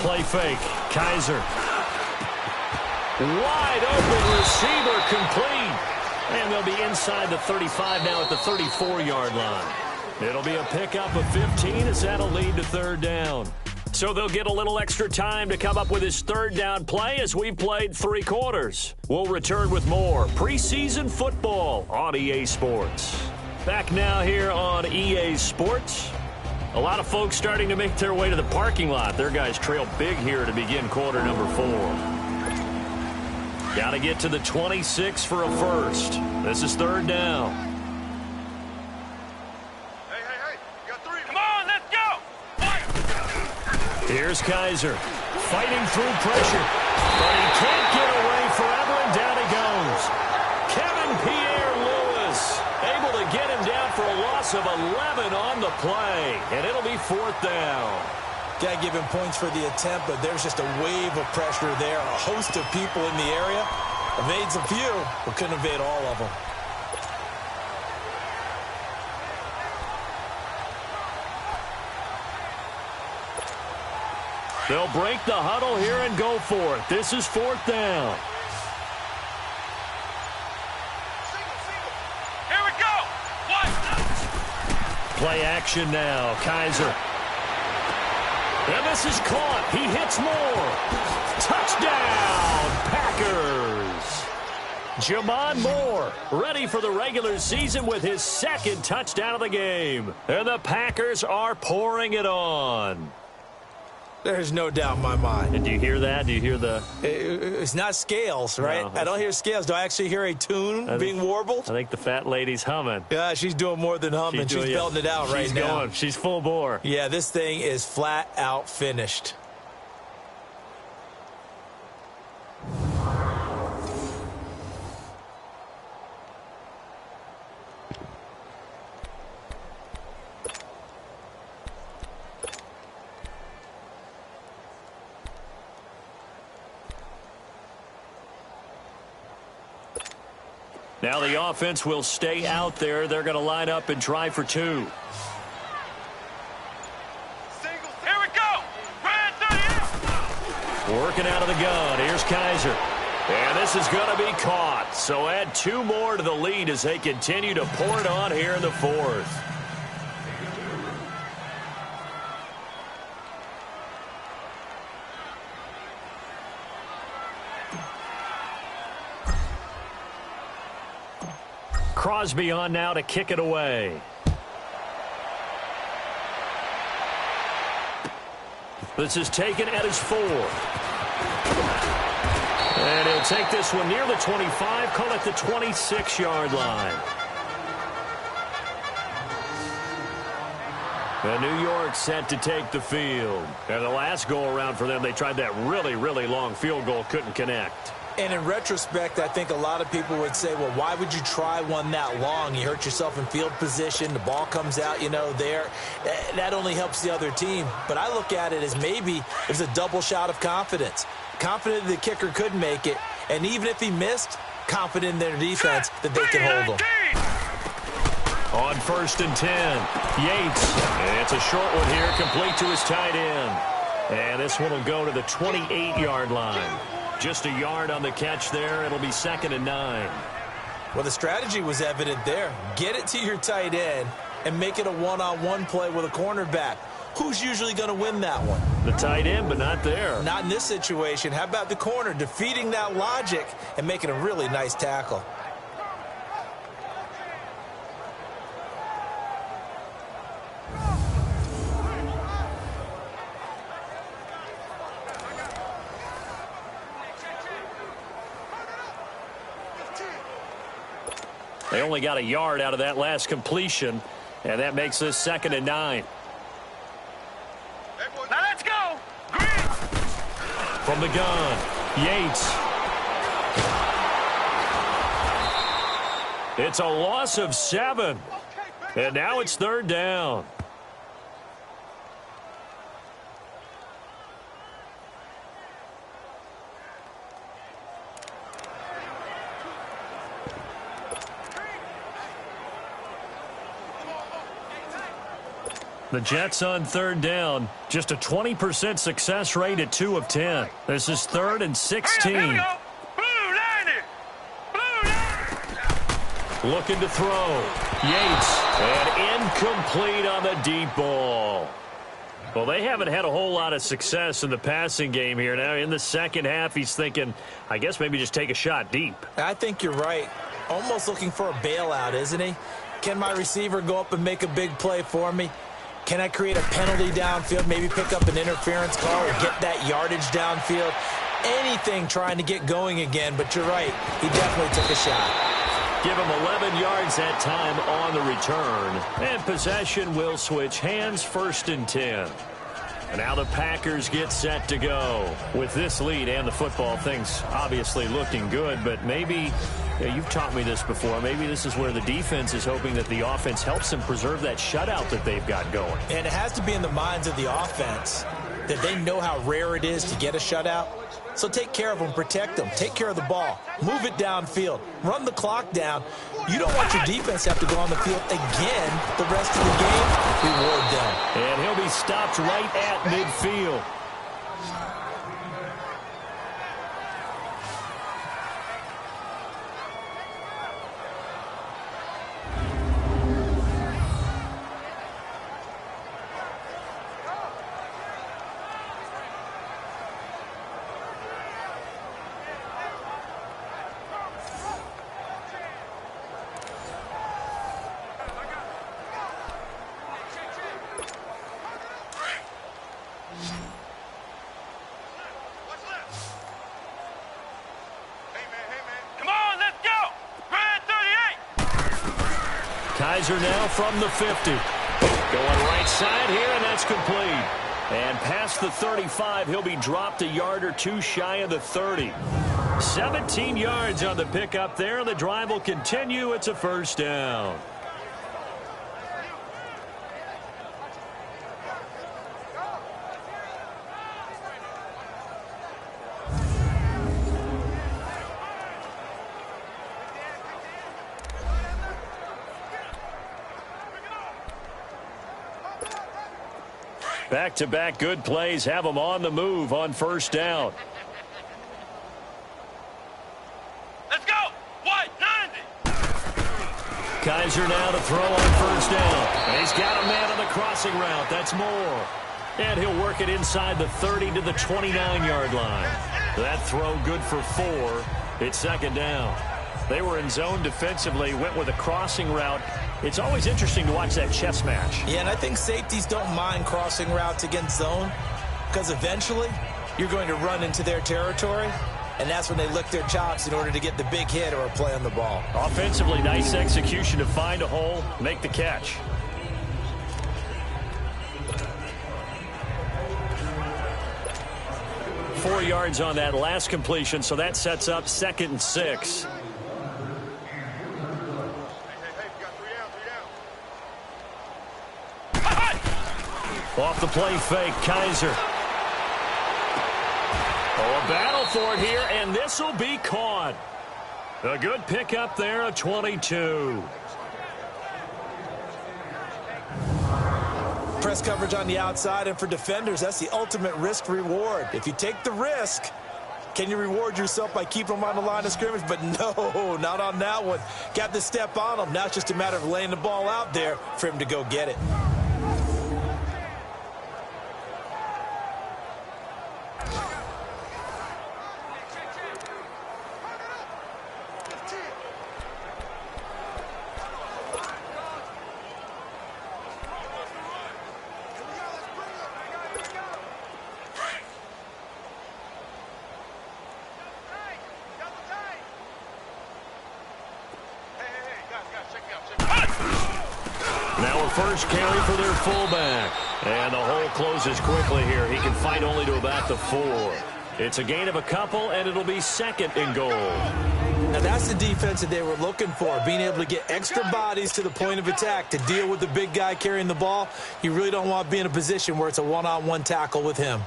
Play fake. Kaiser. Wide open receiver complete. And they'll be inside the 35 now at the 34-yard line. It'll be a pickup of 15 as that'll lead to third down. So they'll get a little extra time to come up with his third down play as we've played 3 quarters. We'll return with more preseason football on EA Sports. Back now here on EA Sports. A lot of folks starting to make their way to the parking lot. Their guys trail big here to begin quarter number 4. Got to get to the 26 for a first. This is third down. Hey. You got 3. Come on, let's go. Here's Kaiser, fighting through pressure, but he can't get away forever, and down he goes. Kevin Pierre-Louis able to get him down for a loss of 11 on the play, and it'll be fourth down. got to give him points for the attempt, but there's just a wave of pressure there. A host of people in the area. Evades a few, but couldn't evade all of them. They'll break the huddle here and go for it. This is fourth down. Here we go. What? Play action now. Kaiser. And this is caught. He hits more. Touchdown, Packers. Jamon Moore ready for the regular season with his second touchdown of the game. And the Packers are pouring it on. There's no doubt in my mind. And do you hear that? Do you hear the... It's not scales, right? No, I don't hear scales. Do I actually hear a tune being warbled? I think the fat lady's humming. Yeah, she's doing more than humming. She's belting it out right now. She's going. She's full bore. Yeah, this thing is flat out finished. Now the offense will stay out there. They're going to line up and try for 2. Here we go. Working out of the gun. Here's Kaiser. And this is going to be caught. So add 2 more to the lead as they continue to pour it on here in the 4th. Crosby on now to kick it away. This is taken at his 4. And he'll take this one near the 25, call it the 26-yard line. And New York set to take the field. And the last go-around for them, they tried that really, really long field goal, couldn't connect. And in retrospect, I think a lot of people would say, well, why would you try one that long? You hurt yourself in field position. The ball comes out, there. That only helps the other team. But I look at it as maybe there's a double shot of confidence. Confident the kicker could make it. And even if he missed, confident in their defense that they can hold him. On 1st and 10, Yates. And it's a short one here, complete to his tight end. And this one will go to the 28-yard line. Just a yard on the catch there. It'll be 2nd and 9. Well, the strategy was evident there. Get it to your tight end and make it a one-on-one play with a cornerback. Who's usually going to win that one? The tight end, but not there. Not in this situation. How about the corner defeating that logic and making a really nice tackle? They only got a yard out of that last completion, and that makes this 2nd and 9. Now let's go. From the gun, Yates. It's a loss of 7, and now it's 3rd down. The Jets on 3rd down. Just a 20% success rate at 2 of 10. This is 3rd and 16. Looking to throw. Yates. And incomplete on the deep ball. Well, they haven't had a whole lot of success in the passing game here. Now, in the second half, he's thinking, I guess maybe just take a shot deep. I think you're right. Almost looking for a bailout, isn't he? Can my receiver go up and make a big play for me? Can I create a penalty downfield, maybe pick up an interference call or get that yardage downfield? Anything trying to get going again, but you're right. He definitely took a shot. Give him 11 yards that time on the return. And possession will switch hands, 1st and 10. And now the Packers get set to go. With this lead and the football, things obviously looking good, but maybe, you've taught me this before, maybe this is where the defense is hoping that the offense helps them preserve that shutout that they've got going. And it has to be in the minds of the offense that they know how rare it is to get a shutout. So take care of them, protect them, take care of the ball, move it downfield, run the clock down. You don't want your defense to have to go on the field again the rest of the game. Reward them. And he'll be stopped right at midfield. Kaiser now from the 50. Going right side here, and that's complete. And past the 35, he'll be dropped a yard or 2 shy of the 30. 17 yards on the pickup there. The drive will continue. It's a 1st down. Back-to-back good plays have them on the move on first down. Let's go. White, 90. Kaiser now to throw on first down. And he's got a man on the crossing route. That's Moore. And he'll work it inside the 30 to the 29-yard line. That throw good for 4. It's second down. They were in zone defensively, went with a crossing route. It's always interesting to watch that chess match. Yeah, and I think safeties don't mind crossing routes against zone because eventually you're going to run into their territory, and that's when they lick their chops in order to get the big hit or a play on the ball. Offensively, nice execution to find a hole, make the catch. Four yards on that last completion, so that sets up 2nd and 6. Off the play fake, Kaiser. Oh, a battle for it here, and this will be caught. A good pickup there, a 22. Press coverage on the outside, and for defenders, that's the ultimate risk-reward. If you take the risk, can you reward yourself by keeping them on the line of scrimmage? But no, not on that one. Got to step on them. Now it's just a matter of laying the ball out there for him to go get it. First carry for their fullback. And the hole closes quickly here. He can fight only to about the 4. It's a gain of a couple, and it'll be 2nd and goal. Now that's the defense that they were looking for, being able to get extra bodies to the point of attack to deal with the big guy carrying the ball. You really don't want to be in a position where it's a one-on-one tackle with him.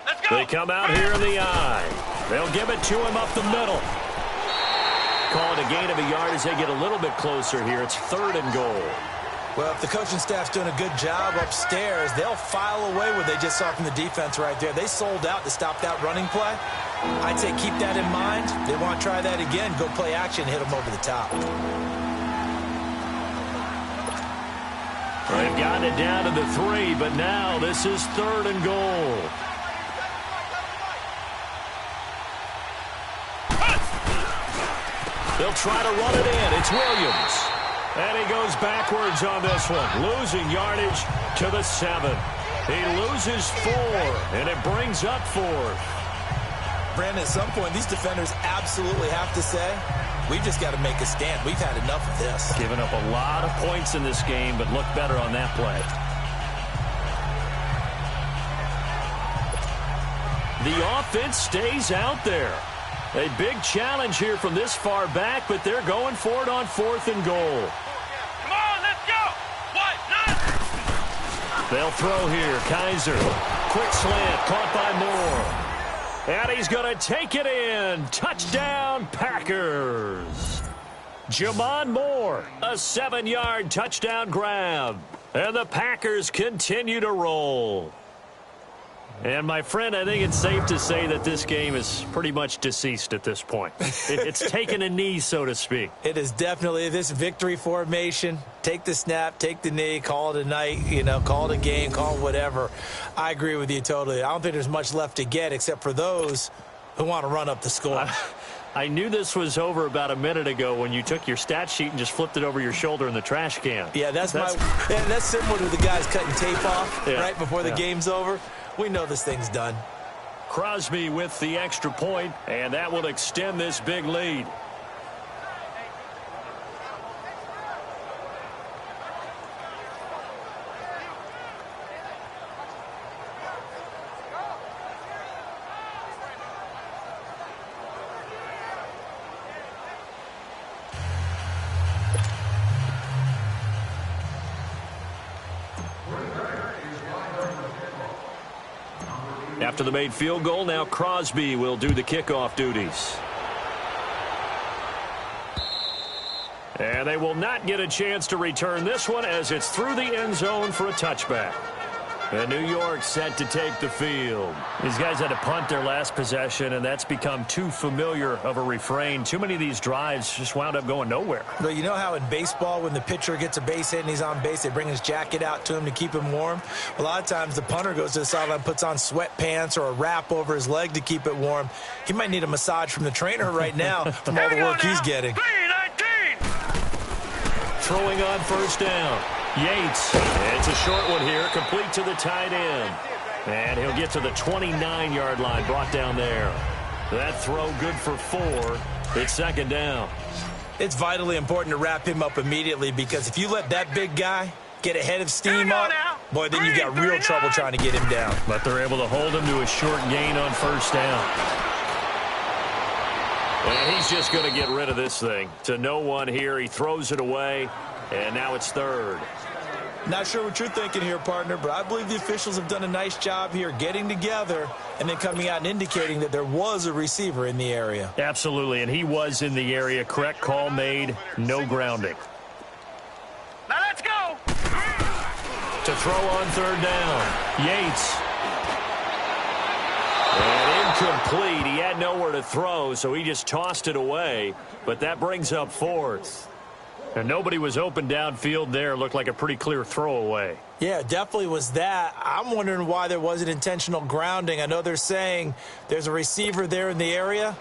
Let's go. They come out here in the eye. They'll give it to him up the middle. Call it a gain of a yard as they get a little bit closer here. It's 3rd and goal. Well, if the coaching staff's doing a good job upstairs, they'll file away what they just saw from the defense right there. They sold out to stop that running play. I'd say keep that in mind. They want to try that again, go play action, hit them over the top. They've gotten it down to the 3, but now this is 3rd and goal. They'll try to run it in. It's Williams. And he goes backwards on this one, losing yardage to the 7. He loses 4, and it brings up 4th. Brandon, at some point, these defenders absolutely have to say, we've just got to make a stand. We've had enough of this. Giving up a lot of points in this game, but look better on that play. The offense stays out there. A big challenge here from this far back, but they're going for it on 4th and goal. Come on, let's go. What? They'll throw here. Kaiser. Quick slant. Caught by Moore. And he's going to take it in. Touchdown, Packers. Jamon Moore, a 7-yard touchdown grab. And the Packers continue to roll. And, my friend, I think it's safe to say that this game is pretty much deceased at this point. It's taken a knee, so to speak. It is definitely this victory formation. Take the snap, take the knee, call it a night, call it a game, call it whatever. I agree with you totally. I don't think there's much left to get except for those who want to run up the score. I knew this was over about a minute ago when you took your stat sheet and just flipped it over your shoulder in the trash can. Yeah, that's similar to the guys cutting tape off right before the game's over. We know this thing's done. Crosby with the extra point, and that will extend this big lead. After the made field goal, now Crosby will do the kickoff duties. And they will not get a chance to return this one as it's through the end zone for a touchback. And New York set to take the field. These guys had to punt their last possession, and that's become too familiar of a refrain. Too many of these drives just wound up going nowhere. But you know how in baseball, when the pitcher gets a base hit and he's on base, they bring his jacket out to him to keep him warm? A lot of times the punter goes to the sideline, puts on sweatpants or a wrap over his leg to keep it warm. He might need a massage from the trainer right now from all the work he's getting. Throwing on first down. Yates. It's a short one here, complete to the tight end. And he'll get to the 29-yard line, brought down there. That throw good for 4. It's second down. It's vitally important to wrap him up immediately because if you let that big guy get ahead of steam up, boy, then you got real trouble trying to get him down. But they're able to hold him to a short gain on first down. And he's just going to get rid of this thing. To no one here. He throws it away, and now it's third. Not sure what you're thinking here, partner, but I believe the officials have done a nice job here getting together and then coming out and indicating that there was a receiver in the area. Absolutely, and he was in the area. Correct call made. No grounding. Now let's go. To throw on third down. Yates. And incomplete. He had nowhere to throw, so he just tossed it away. But that brings up fourth. And nobody was open downfield there. Looked like a pretty clear throwaway. Yeah, it definitely was that. I'm wondering why there wasn't intentional grounding. I know they're saying there's a receiver there in the area.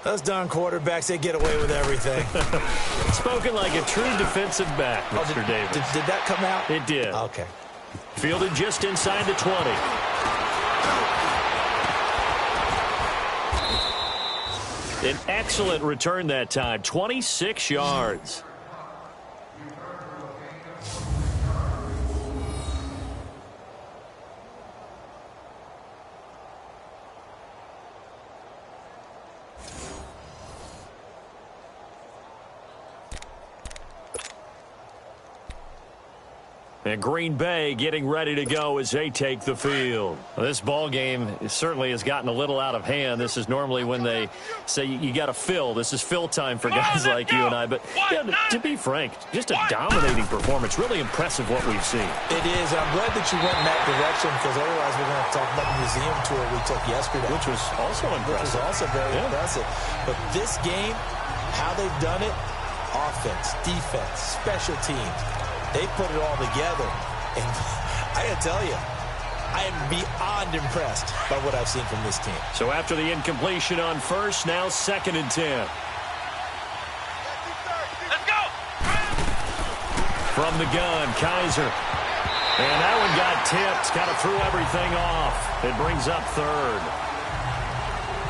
Those darn quarterbacks, they get away with everything. Spoken like a true defensive back, Mr. Davis. Did that come out? It did. Okay. Fielded just inside the 20. An excellent return that time, 26 yards. And Green Bay getting ready to go as they take the field. Well, this ball game certainly has gotten a little out of hand. This is normally when they say you got to fill. This is fill time for guys like you and I. But yeah, to be frank, just a dominating performance. Really impressive what we've seen. It is. And I'm glad that you went in that direction because otherwise we're going to have to talk about the museum tour we took yesterday. Which was also impressive. Which was also very impressive. But this game, how they've done it, offense, defense, special teams, they put it all together, and I got to tell you, I am beyond impressed by what I've seen from this team. So after the incompletion on first, now 2nd and 10. Let's go. From the gun, Kaiser. And that one got tipped, kind of threw everything off. It brings up third.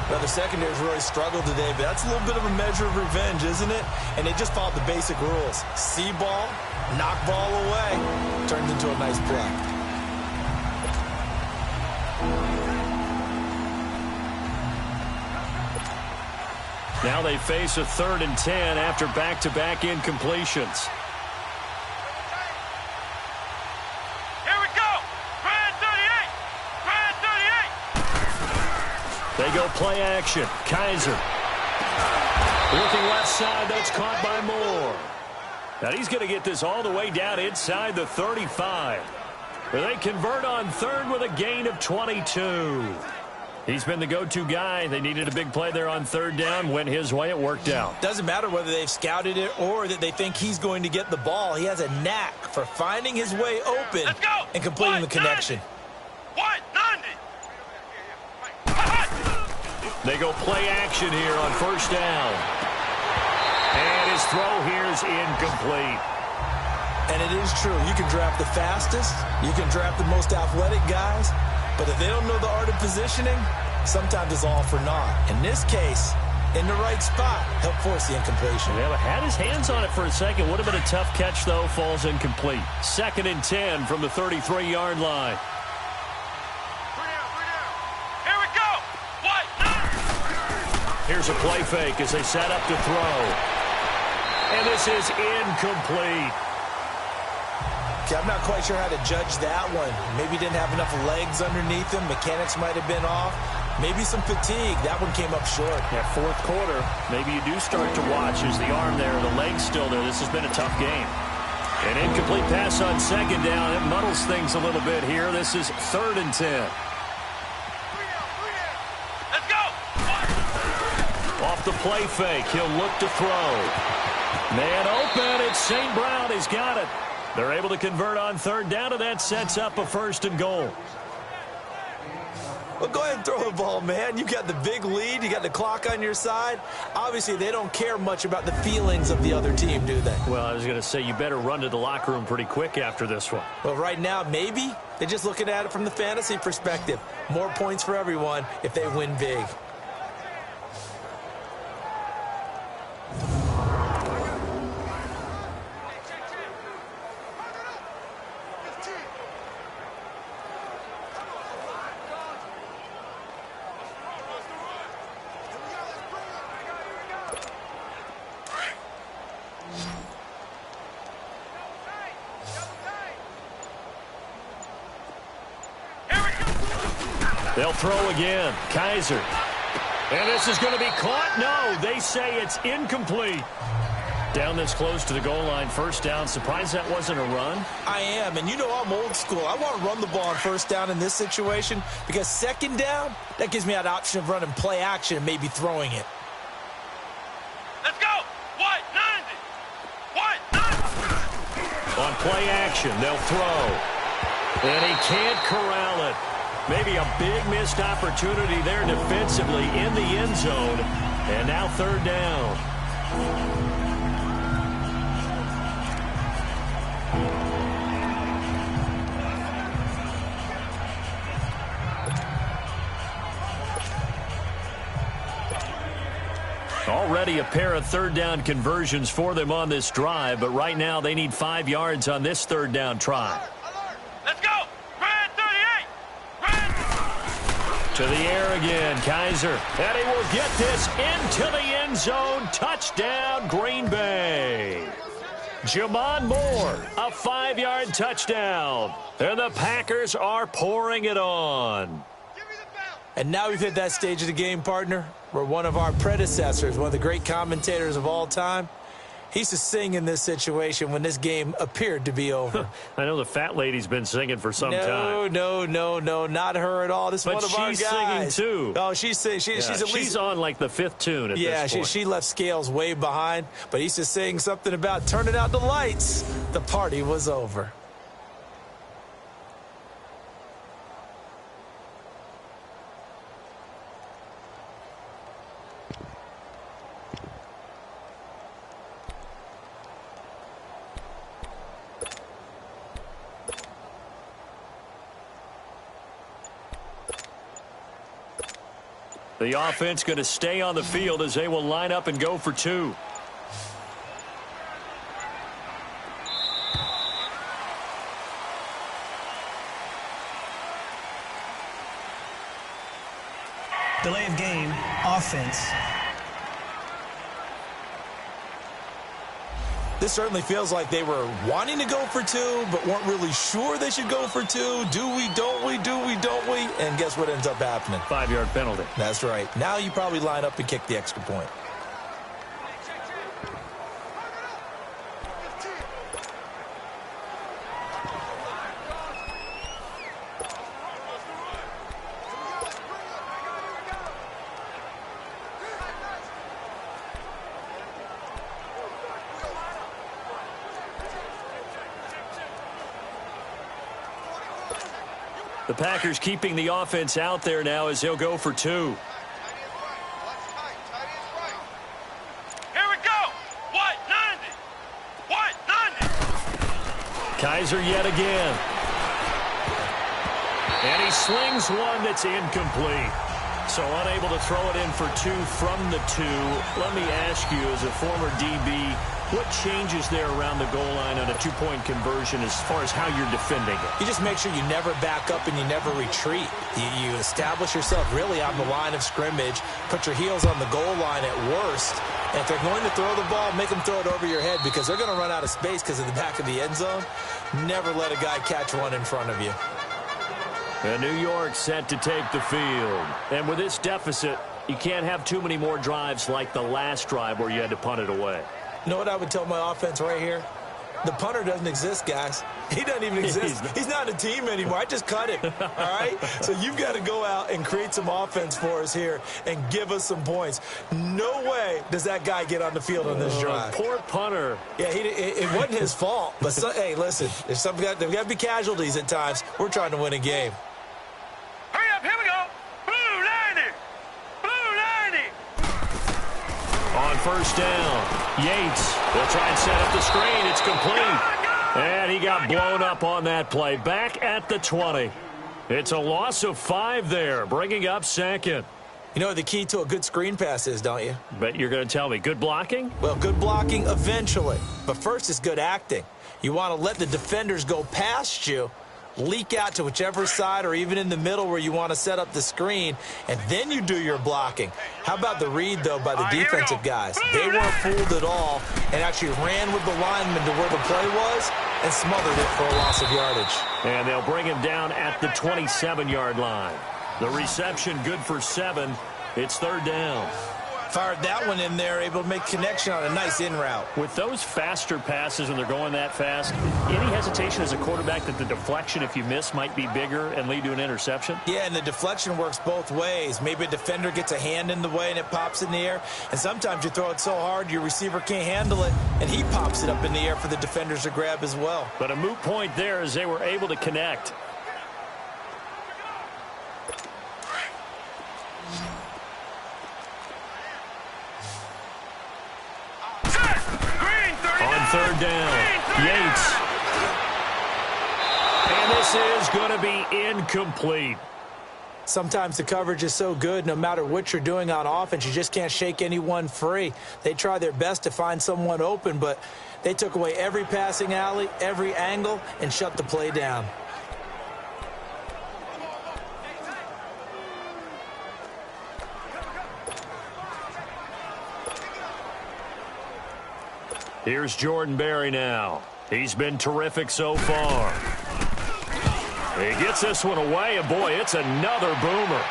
Well, the secondary's really struggled today, but that's a little bit of a measure of revenge, isn't it? And they just followed the basic rules. See ball, knock ball away, turns into a nice play. Now they face a 3rd and 10 after back-to-back incompletions. Here we go. Brad 38. Brad 38. They go play action. Kaiser. Looking left side. That's caught by Moore. Now he's going to get this all the way down inside the 35. They convert on third with a gain of 22. He's been the go-to guy. They needed a big play there on third down. Went his way. It worked out. Doesn't matter whether they've scouted it or that they think he's going to get the ball. He has a knack for finding his way open and completing the connection. 190. They go play action here on first down. And his throw here is incomplete. And it is true. You can draft the fastest. You can draft the most athletic guys. But if they don't know the art of positioning, sometimes it's all for naught. In this case, in the right spot, helped force the incompletion. Yeah, but had his hands on it for a second. Would have been a tough catch, though. Falls incomplete. 2nd and 10 from the 33-yard line. Here we go. Here's a play fake as they set up to throw. And this is incomplete. Okay, I'm not quite sure how to judge that one. Maybe didn't have enough legs underneath him. Mechanics might have been off. maybe some fatigue. That one came up short. Yeah, fourth quarter, maybe you do start to watch as the arm there, the leg's still there. This has been a tough game. An incomplete pass on second down. It muddles things a little bit here. This is 3rd and 10. Let's go! Off the play fake, he'll look to throw. Man open, it's St. Brown. He's got it. They're able to convert on 3rd down, and that sets up a 1st and goal. Well, go ahead and throw the ball, man. You got the big lead. You got the clock on your side. Obviously, they don't care much about the feelings of the other team, do they? Well, I was going to say you better run to the locker room pretty quick after this one. Well, right now, maybe. They're just looking at it from the fantasy perspective. More points for everyone if they win big. They'll throw again. Kaiser. And this is going to be caught. No, they say it's incomplete. Down this close to the goal line, 1st down. Surprised that wasn't a run? I am, and you know I'm old school. I want to run the ball on 1st down in this situation because 2nd down, that gives me that option of running play action and maybe throwing it. Let's go! What? 90! What? 90! On play action, they'll throw. And he can't corral it. Maybe a big missed opportunity there defensively in the end zone. And now 3rd down. Already a pair of 3rd down conversions for them on this drive, but right now they need 5 yards on this 3rd down try. Let's go! Red 38! To the air again, Kaiser. And he will get this into the end zone. Touchdown, Green Bay. Jamon Moore, a 5-yard touchdown. And the Packers are pouring it on. And now we've hit that stage of the game, partner, where one of our predecessors, one of the great commentators of all time, he used to sing in this situation when this game appeared to be over. I know the fat lady's been singing for some time. No, not her at all. This is one of our guys. But she's singing, too. Oh, she's singing. She's on, like, the 5th tune at this point. She left Scales way behind, but he used to sing something about turning out the lights. The party was over. The offense going to stay on the field as they will line up and go for 2. Delay of game, offense. This certainly feels like they were wanting to go for 2, but weren't really sure they should go for 2. Do we, don't we, do we, don't we? And guess what ends up happening? 5-yard penalty. That's right. Now you probably line up and kick the extra point. The Packers keeping the offense out there now as he'll go for 2. Here we go! What? 90! What? 90! Kaiser yet again. And he slings one that's incomplete. So unable to throw it in for 2 from the 2. Let me ask you, as a former DB, what changes there around the goal line on a 2-point conversion as far as how you're defending it? You just make sure you never back up and you never retreat. You establish yourself really on the line of scrimmage, put your heels on the goal line at worst. And if they're going to throw the ball, make them throw it over your head because they're going to run out of space because of the back of the end zone. Never let a guy catch one in front of you. And New York set to take the field. And with this deficit, you can't have too many more drives like the last drive where you had to punt it away. You know what I would tell my offense right here? The punter doesn't exist, guys. He doesn't even exist. He's not a team anymore. I just cut him, all right? So you've got to go out and create some offense for us here and give us some points. No way does that guy get on the field on this drive. Poor punter. Yeah, it wasn't his fault. But, hey, listen, there's got to be casualties at times. We're trying to win a game. Hurry up, here we go. Blue 90. Blue 90. On first down, Yates will try and set up the screen. It's complete. And he got blown up on that play. Back at the 20. It's a loss of 5 there, bringing up second. You know what the key to a good screen pass is, don't you? Bet you're going to tell me. Good blocking? Well, good blocking eventually. But first is good acting. You want to let the defenders go past you, leak out to whichever side or even in the middle where you want to set up the screen, and then you do your blocking. How about the read, though, by the defensive guys? They weren't fooled at all and actually ran with the lineman to where the play was and smothered it for a loss of yardage. And they'll bring him down at the 27-yard line. The reception good for 7. It's third down. Fired that one in there, able to make connection on a nice in route. With those faster passes when they're going that fast, any hesitation as a quarterback that the deflection, if you miss, might be bigger and lead to an interception? Yeah, and the deflection works both ways. Maybe a defender gets a hand in the way and it pops in the air. And sometimes you throw it so hard your receiver can't handle it, and he pops it up in the air for the defenders to grab as well. But a moot point there as they were able to connect. Third down, Yates. And this is going to be incomplete. Sometimes the coverage is so good, no matter what you're doing on offense, you just can't shake anyone free. They try their best to find someone open, but they took away every passing alley, every angle, and shut the play down. Here's Jordan Berry now. He's been terrific so far. He gets this one away, and boy, it's another boomer.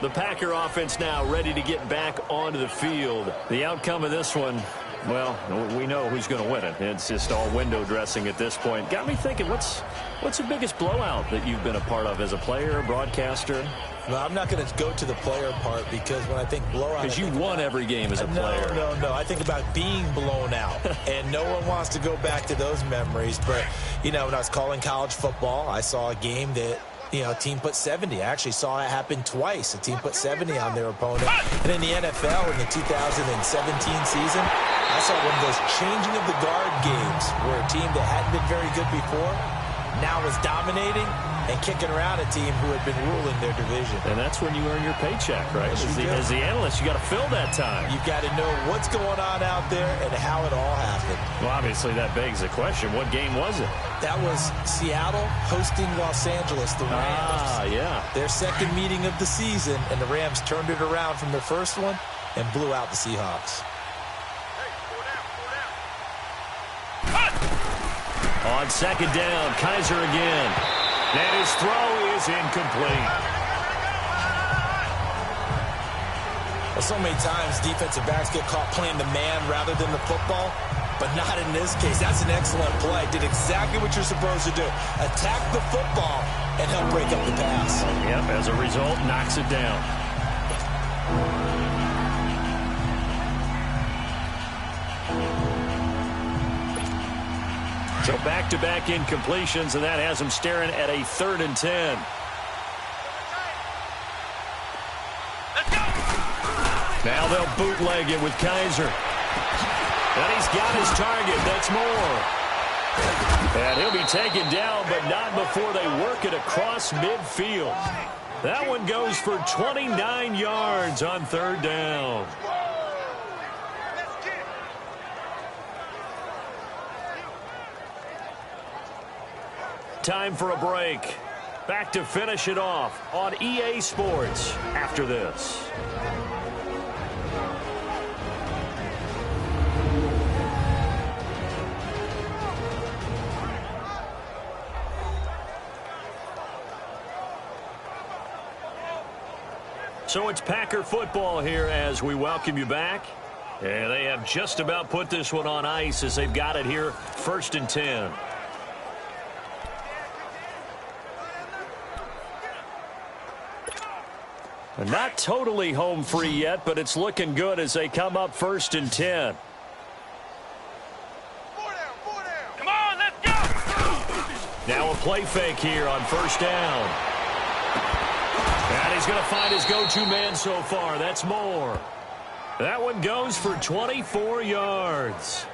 The Packer offense now ready to get back onto the field. The outcome of this one, well, we know who's going to win it. It's just all window dressing at this point. Got me thinking, what's the biggest blowout that you've been a part of as a player, broadcaster? No, I'm not going to go to the player part because when I think blowout... Because you won every game as a player. No. I think about being blown out, and no one wants to go back to those memories. But, you know, when I was calling college football, I saw a game that, you know, a team put 70. I actually saw it happen twice. A team put 70 on their opponent. And in the NFL, in the 2017 season, I saw one of those changing of the guard games where a team that hadn't been very good before now was dominating and kicking around a team who had been ruling their division. And that's when you earn your paycheck, right? As the analyst, you got to fill that time. You've got to know what's going on out there and how it all happened. Well, obviously, that begs the question, what game was it? That was Seattle hosting Los Angeles, the Rams. Yeah. Their second meeting of the season, and the Rams turned it around from their first one and blew out the Seahawks. On second down, Kaiser again. And his throw is incomplete. Well, so many times defensive backs get caught playing the man rather than the football, but not in this case. That's an excellent play. Did exactly what you're supposed to do. Attack the football and help break up the pass. Yep, as a result, knocks it down. So back-to-back incompletions, and that has him staring at a 3rd and 10. Now they'll bootleg it with Kaiser. And he's got his target. That's more. And he'll be taken down, but not before they work it across midfield. That one goes for 29 yards on 3rd down. Time for a break. Back to finish it off on EA Sports after this. So it's Packer football here as we welcome you back. And they have just about put this one on ice as they've got it here, 1st and 10. Not totally home free yet, but it's looking good as they come up 1st and 10. Come on, let's go! Now a play fake here on 1st down. And he's going to find his go-to man so far. That's Moore. That one goes for 24 yards.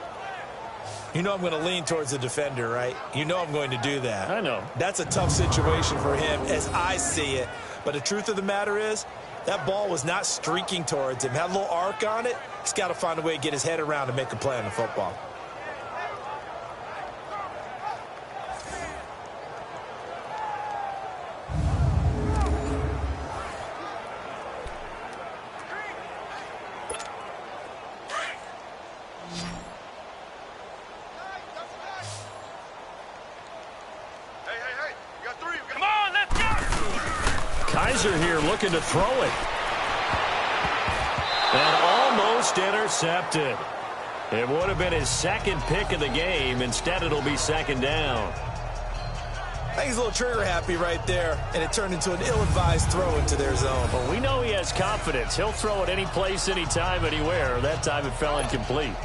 You know I'm going to lean towards the defender, right? You know I'm going to do that. I know. That's a tough situation for him as I see it. But the truth of the matter is, that ball was not streaking towards him. Had a little arc on it. He's got to find a way to get his head around and make a play on the football. Here looking to throw it. And almost intercepted. It would have been his 2nd pick of the game. Instead, it'll be 2nd down. I think he's a little trigger happy right there, and it turned into an ill-advised throw into their zone. Well, we know he has confidence. He'll throw it any place, anytime, anywhere. That time it fell incomplete.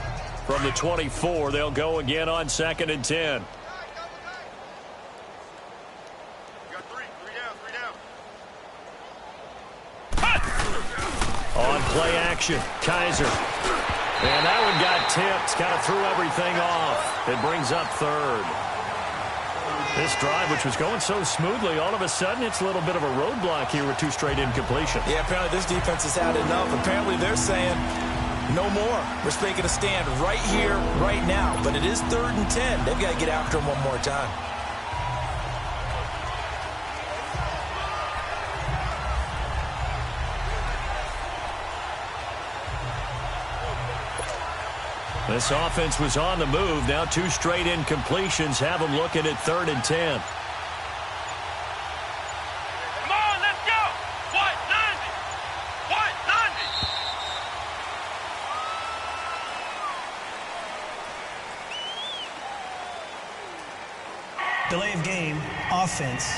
From the 24, they'll go again on 2nd and 10. On play action, Kaiser. And that one got tipped. Kind of threw everything off. It brings up 3rd. This drive, which was going so smoothly, all of a sudden it's a little bit of a roadblock here with 2 straight incompletions. Yeah, apparently this defense has had enough. Apparently they're saying no more. We're making a stand right here, right now. But it is 3rd and 10. They've got to get after him one more time. This offense was on the move. Now 2 straight incompletions have them looking at 3rd and 10. Come on, let's go! What, 90? What, 90? Delay of game, offense.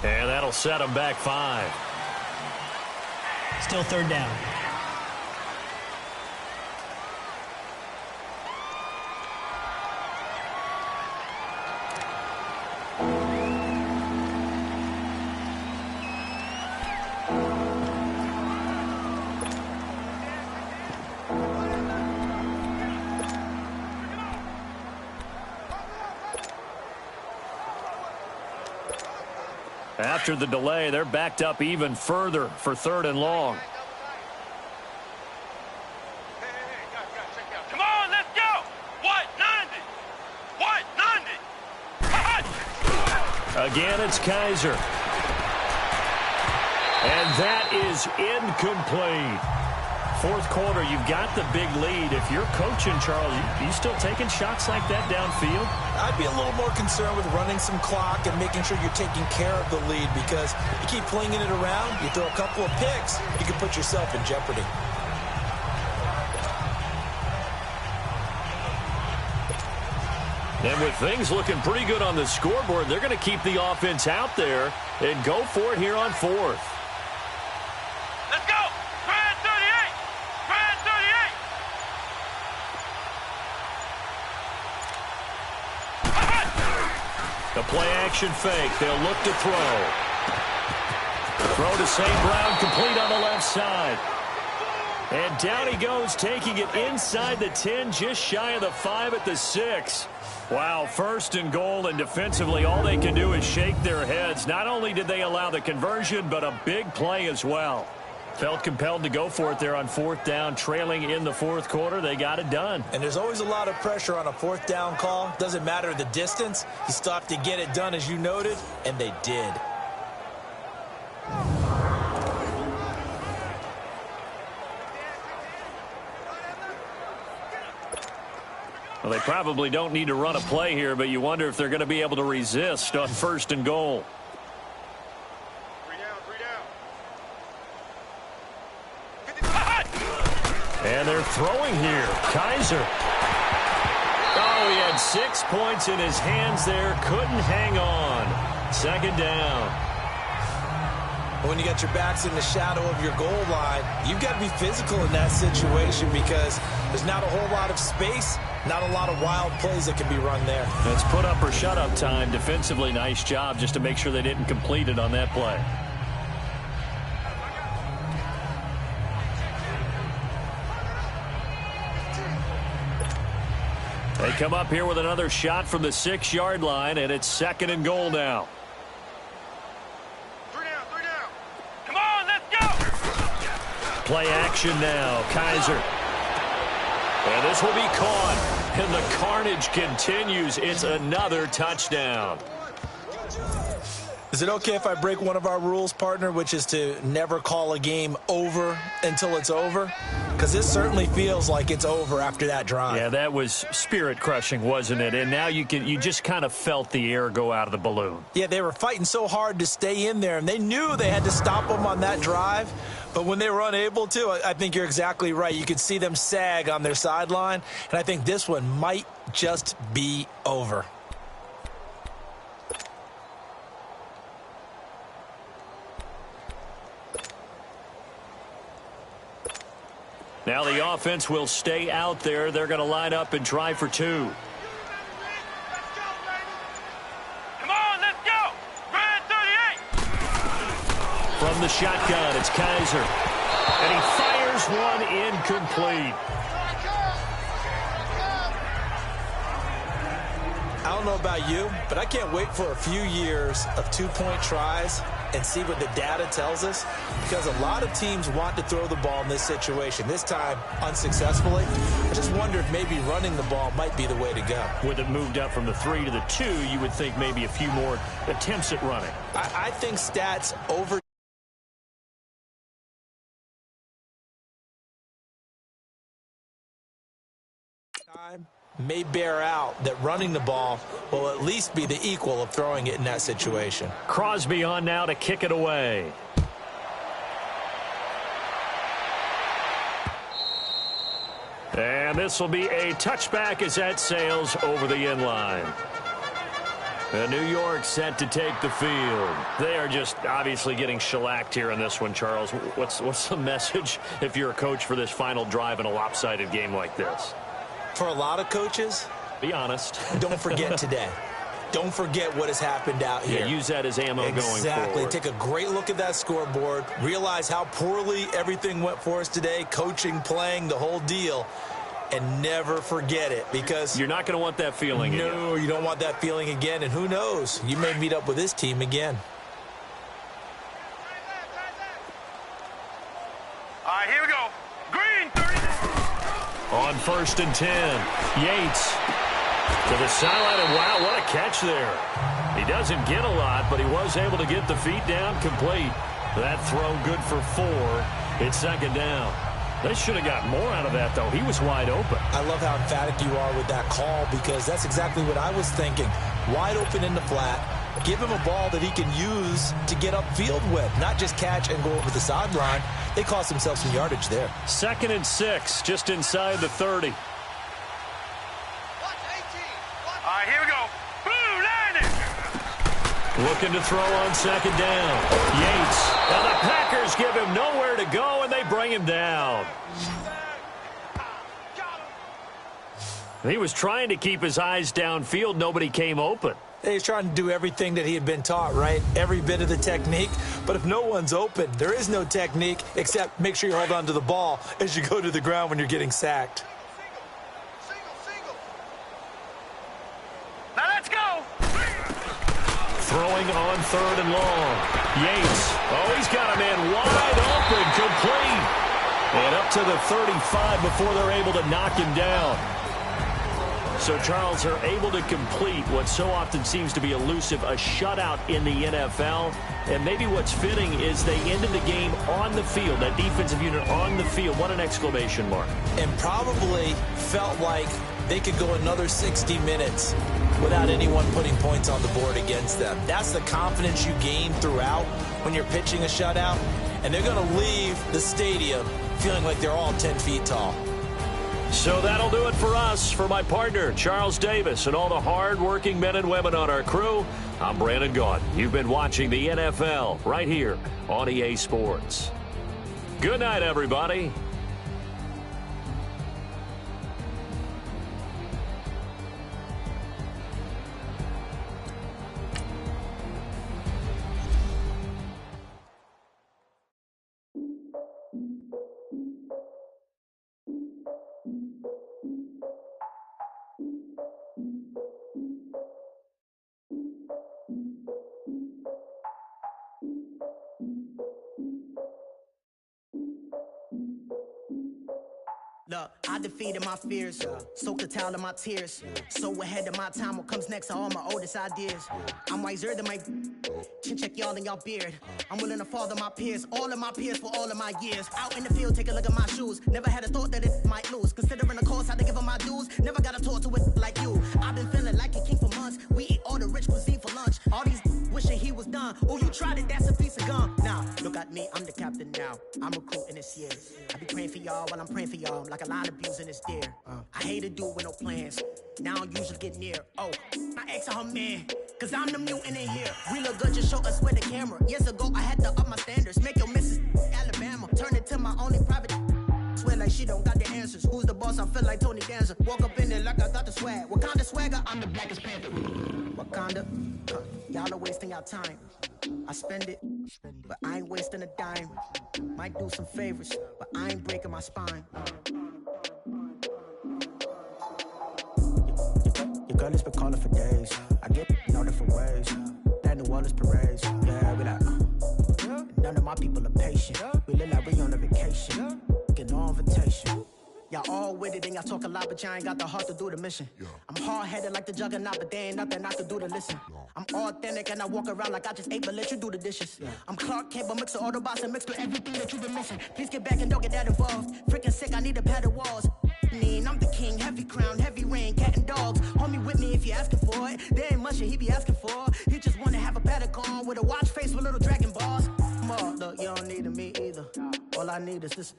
And that'll set them back 5. Still 3rd down. After the delay, they're backed up even further for 3rd and long. Come on, let's go! What, 90? What, 90? Again, it's Kaiser. And that is incomplete. 4th quarter, you've got the big lead. If you're coaching, Charles, you still taking shots like that downfield? I'd be a little more concerned with running some clock and making sure you're taking care of the lead, because you keep flinging it around, you throw a couple of picks, you can put yourself in jeopardy. And with things looking pretty good on the scoreboard, they're going to keep the offense out there and go for it here on 4th. Let's go! Grand 38! Grand 38! The play action fake. They'll look to throw. Throw to St. Brown, complete on the left side. And down he goes, taking it inside the 10, just shy of the 5 at the 6. Wow, 1st and goal, and defensively all they can do is shake their heads. Not only did they allow the conversion, but a big play as well. Felt compelled to go for it there on 4th down, trailing in the 4th quarter. They got it done. And there's always a lot of pressure on a 4th down call. Doesn't matter the distance. You still have to get it done, as you noted, and they did. Well, they probably don't need to run a play here, but you wonder if they're going to be able to resist on 1st and goal. they're throwing here. Kaiser. Oh, he had 6 points in his hands there. Couldn't hang on. Second down. When you got your backs in the shadow of your goal line, you've got to be physical in that situation because there's not a whole lot of space, not a lot of wild plays that can be run there. That's put up or shut up time. Defensively, nice job just to make sure they didn't complete it on that play. They come up here with another shot from the 6-yard line, and it's 2nd and goal now. Three down. Come on, let's go. Play action now. Kaiser. And this will be caught. And the carnage continues. It's another touchdown. Is it okay if I break one of our rules, partner, which is to never call a game over until it's over? Because this certainly feels like it's over after that drive. Yeah, that was spirit-crushing, wasn't it? And now you just kind of felt the air go out of the balloon. Yeah, they were fighting so hard to stay in there, and they knew they had to stop them on that drive. But when they were unable to, I think you're exactly right. You could see them sag on their sideline, and I think this one might just be over. Now the offense will stay out there. They're going to line up and try for 2. Come on, let's go. Red 38. From the shotgun, it's Kaiser. And he fires one incomplete. I don't know about you, but I can't wait for a few years of 2-point tries and see what the data tells us, because a lot of teams want to throw the ball in this situation. This time, unsuccessfully. I just wonder if maybe running the ball might be the way to go. With it moved up from the 3 to the 2, you would think maybe a few more attempts at running. I think stats over time may bear out that running the ball will at least be the equal of throwing it in that situation. Crosby on now to kick it away. And this will be a touchback as that sails over the end line. And New York set to take the field. They are just obviously getting shellacked here in this one, Charles. What's the message if you're a coach for this final drive in a lopsided game like this? For a lot of coaches, be honest. Don't forget today. Don't forget what has happened out here. Yeah, use that as ammo going forward. Exactly. Take a great look at that scoreboard. Realize how poorly everything went for us today. Coaching, playing, the whole deal. And never forget it, because you're not going to want that feeling again. No, you don't want that feeling again. And who knows? You may meet up with this team again. All right, here we go. Green 30. On 1st and 10, Yates to the sideline, and wow, what a catch there. He doesn't get a lot, but he was able to get the feet down complete. That throw good for 4. It's 2nd down. They should have got more out of that, though. He was wide open. I love how emphatic you are with that call, because that's exactly what I was thinking. Wide open in the flat. Give him a ball that he can use to get upfield with, not just catch and go over the sideline. They cost themselves some yardage there. 2nd and 6, just inside the 30. All right, here we go. Blue line. Looking to throw on 2nd down. Yates. And the Packers give him nowhere to go, and they bring him down. He was trying to keep his eyes downfield. Nobody came open. He's trying to do everything that he had been taught, right? Every bit of the technique. But if no one's open, there is no technique except make sure you hold on to the ball as you go to the ground when you're getting sacked. Single. Now let's go. Throwing on 3rd and long. Yates. Oh, he's got a man wide open, complete. And up to the 35 before they're able to knock him down. So, Charles, are able to complete what so often seems to be elusive, a shutout in the NFL. And maybe what's fitting is they ended the game on the field, that defensive unit on the field. What an exclamation mark. And probably felt like they could go another 60 minutes without anyone putting points on the board against them. That's the confidence you gain throughout when you're pitching a shutout. And they're going to leave the stadium feeling like they're all 10 feet tall. So that'll do it for us. For my partner, Charles Davis, and all the hard-working men and women on our crew, I'm Brandon Gaudin. You've been watching the NFL right here on EA Sports. Good night, everybody. Look, I defeated my fears, soaked a towel in my tears. So ahead of my time, what comes next are all my oldest ideas. I'm wiser than my chin check y'all in y'all beard. I'm willing to father my peers, all of my peers for all of my years. Out in the field, take a look at my shoes. Never had a thought that it might lose. Considering the cost, I had to give them my dues. Never got a talk to it like you. I've been feeling like a king for months. We eat all the rich cuisine for lunch. All these wishing he was done. Oh, you tried it, that's a piece of gum. Now, look at me, I'm the captain now. I'm recruiting this year. I be praying for y'all while I'm praying for y'all. Like a line of abusing this deer. I hate to do it with no plans. Now I usually get near. Oh, I ex her man. Cause I'm the mutant in here. We look good, just show us where the camera. Years ago, I had to up my standards. Make your missus Alabama. Turn it to my only private. Swear like she don't got the answers. Who's the boss? I feel like Tony Danza. Walk up in there like I got the swag. Wakanda swagger, I'm the blackest panther. Wakanda, y'all are wasting your time. I spend it, but I ain't wasting a dime. Might do some favors, but I ain't breaking my spine. Your girl has been calling for days. I get in all different ways. That New Orleans parades. Yeah, we like, none of my people are patient. We look like we on a vacation. Get no invitation. Y'all all with it and y'all talk a lot, but y'all ain't got the heart to do the mission. I'm hard-headed like the juggernaut, but there ain't nothing I can do to listen. I'm authentic and I walk around like I just ate, but let you do the dishes. I'm Clark Kent, but mix the Autobots and mix with everything that you've been missing. Please get back and don't get that involved. Freaking sick, I need a padded walls. I'm the king, heavy crown, heavy rain, cat and dogs. Homie with me if you're asking for it. There ain't much that he be asking for. He just wanna have a paddock on with a watch face with little dragon balls. Look, you don't need me either. All I need is this.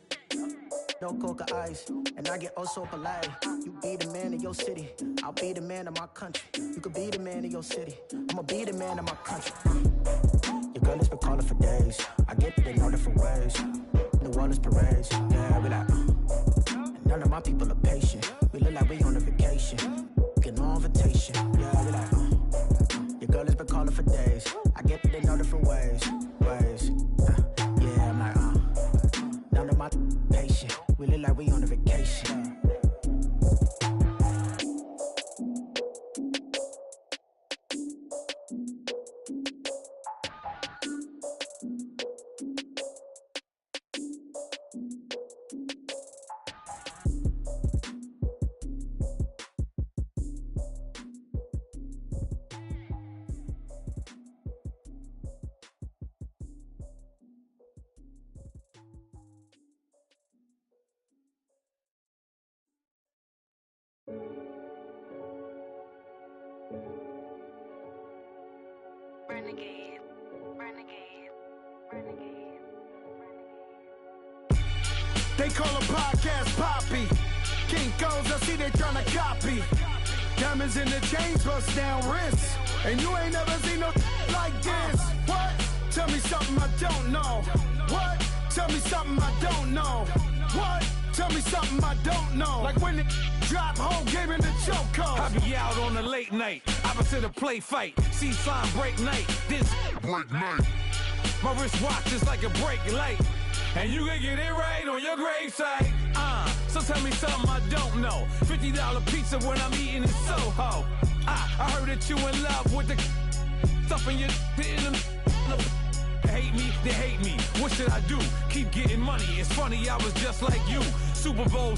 No coca ice, and I get oh so polite. You be the man of your city, I'll be the man of my country. You could be the man of your city, I'ma be the man of my country. Your girl has been calling for days. I get it in all different ways. New Orleans parades, yeah, we like. And none of my people are patient. We look like we on a vacation. Get no invitation, yeah, we like. Your girl has been calling for days. I get it in all different ways. Yeah, I'm like, none of my patient. We look like we on a vacation. They call a podcast Poppy. Kinkos, I see they tryna copy. Diamonds in the chains, bust down wrists. And you ain't never seen no like this. What? Tell me something I don't know. What? Tell me something I don't know. What? Tell me something I don't know. Like when it drop home, gave in the chokehold. I be out on a late night, opposite a play fight. See sign break night, this break night. My wristwatch is like a break light. And you can get it right on your gravesite. So tell me something I don't know. $50 pizza when I'm eating in Soho. I heard that you in love with the stuff in your hate me, they hate me. What should I do? Keep getting money. It's funny, I was just like you. Super Bowl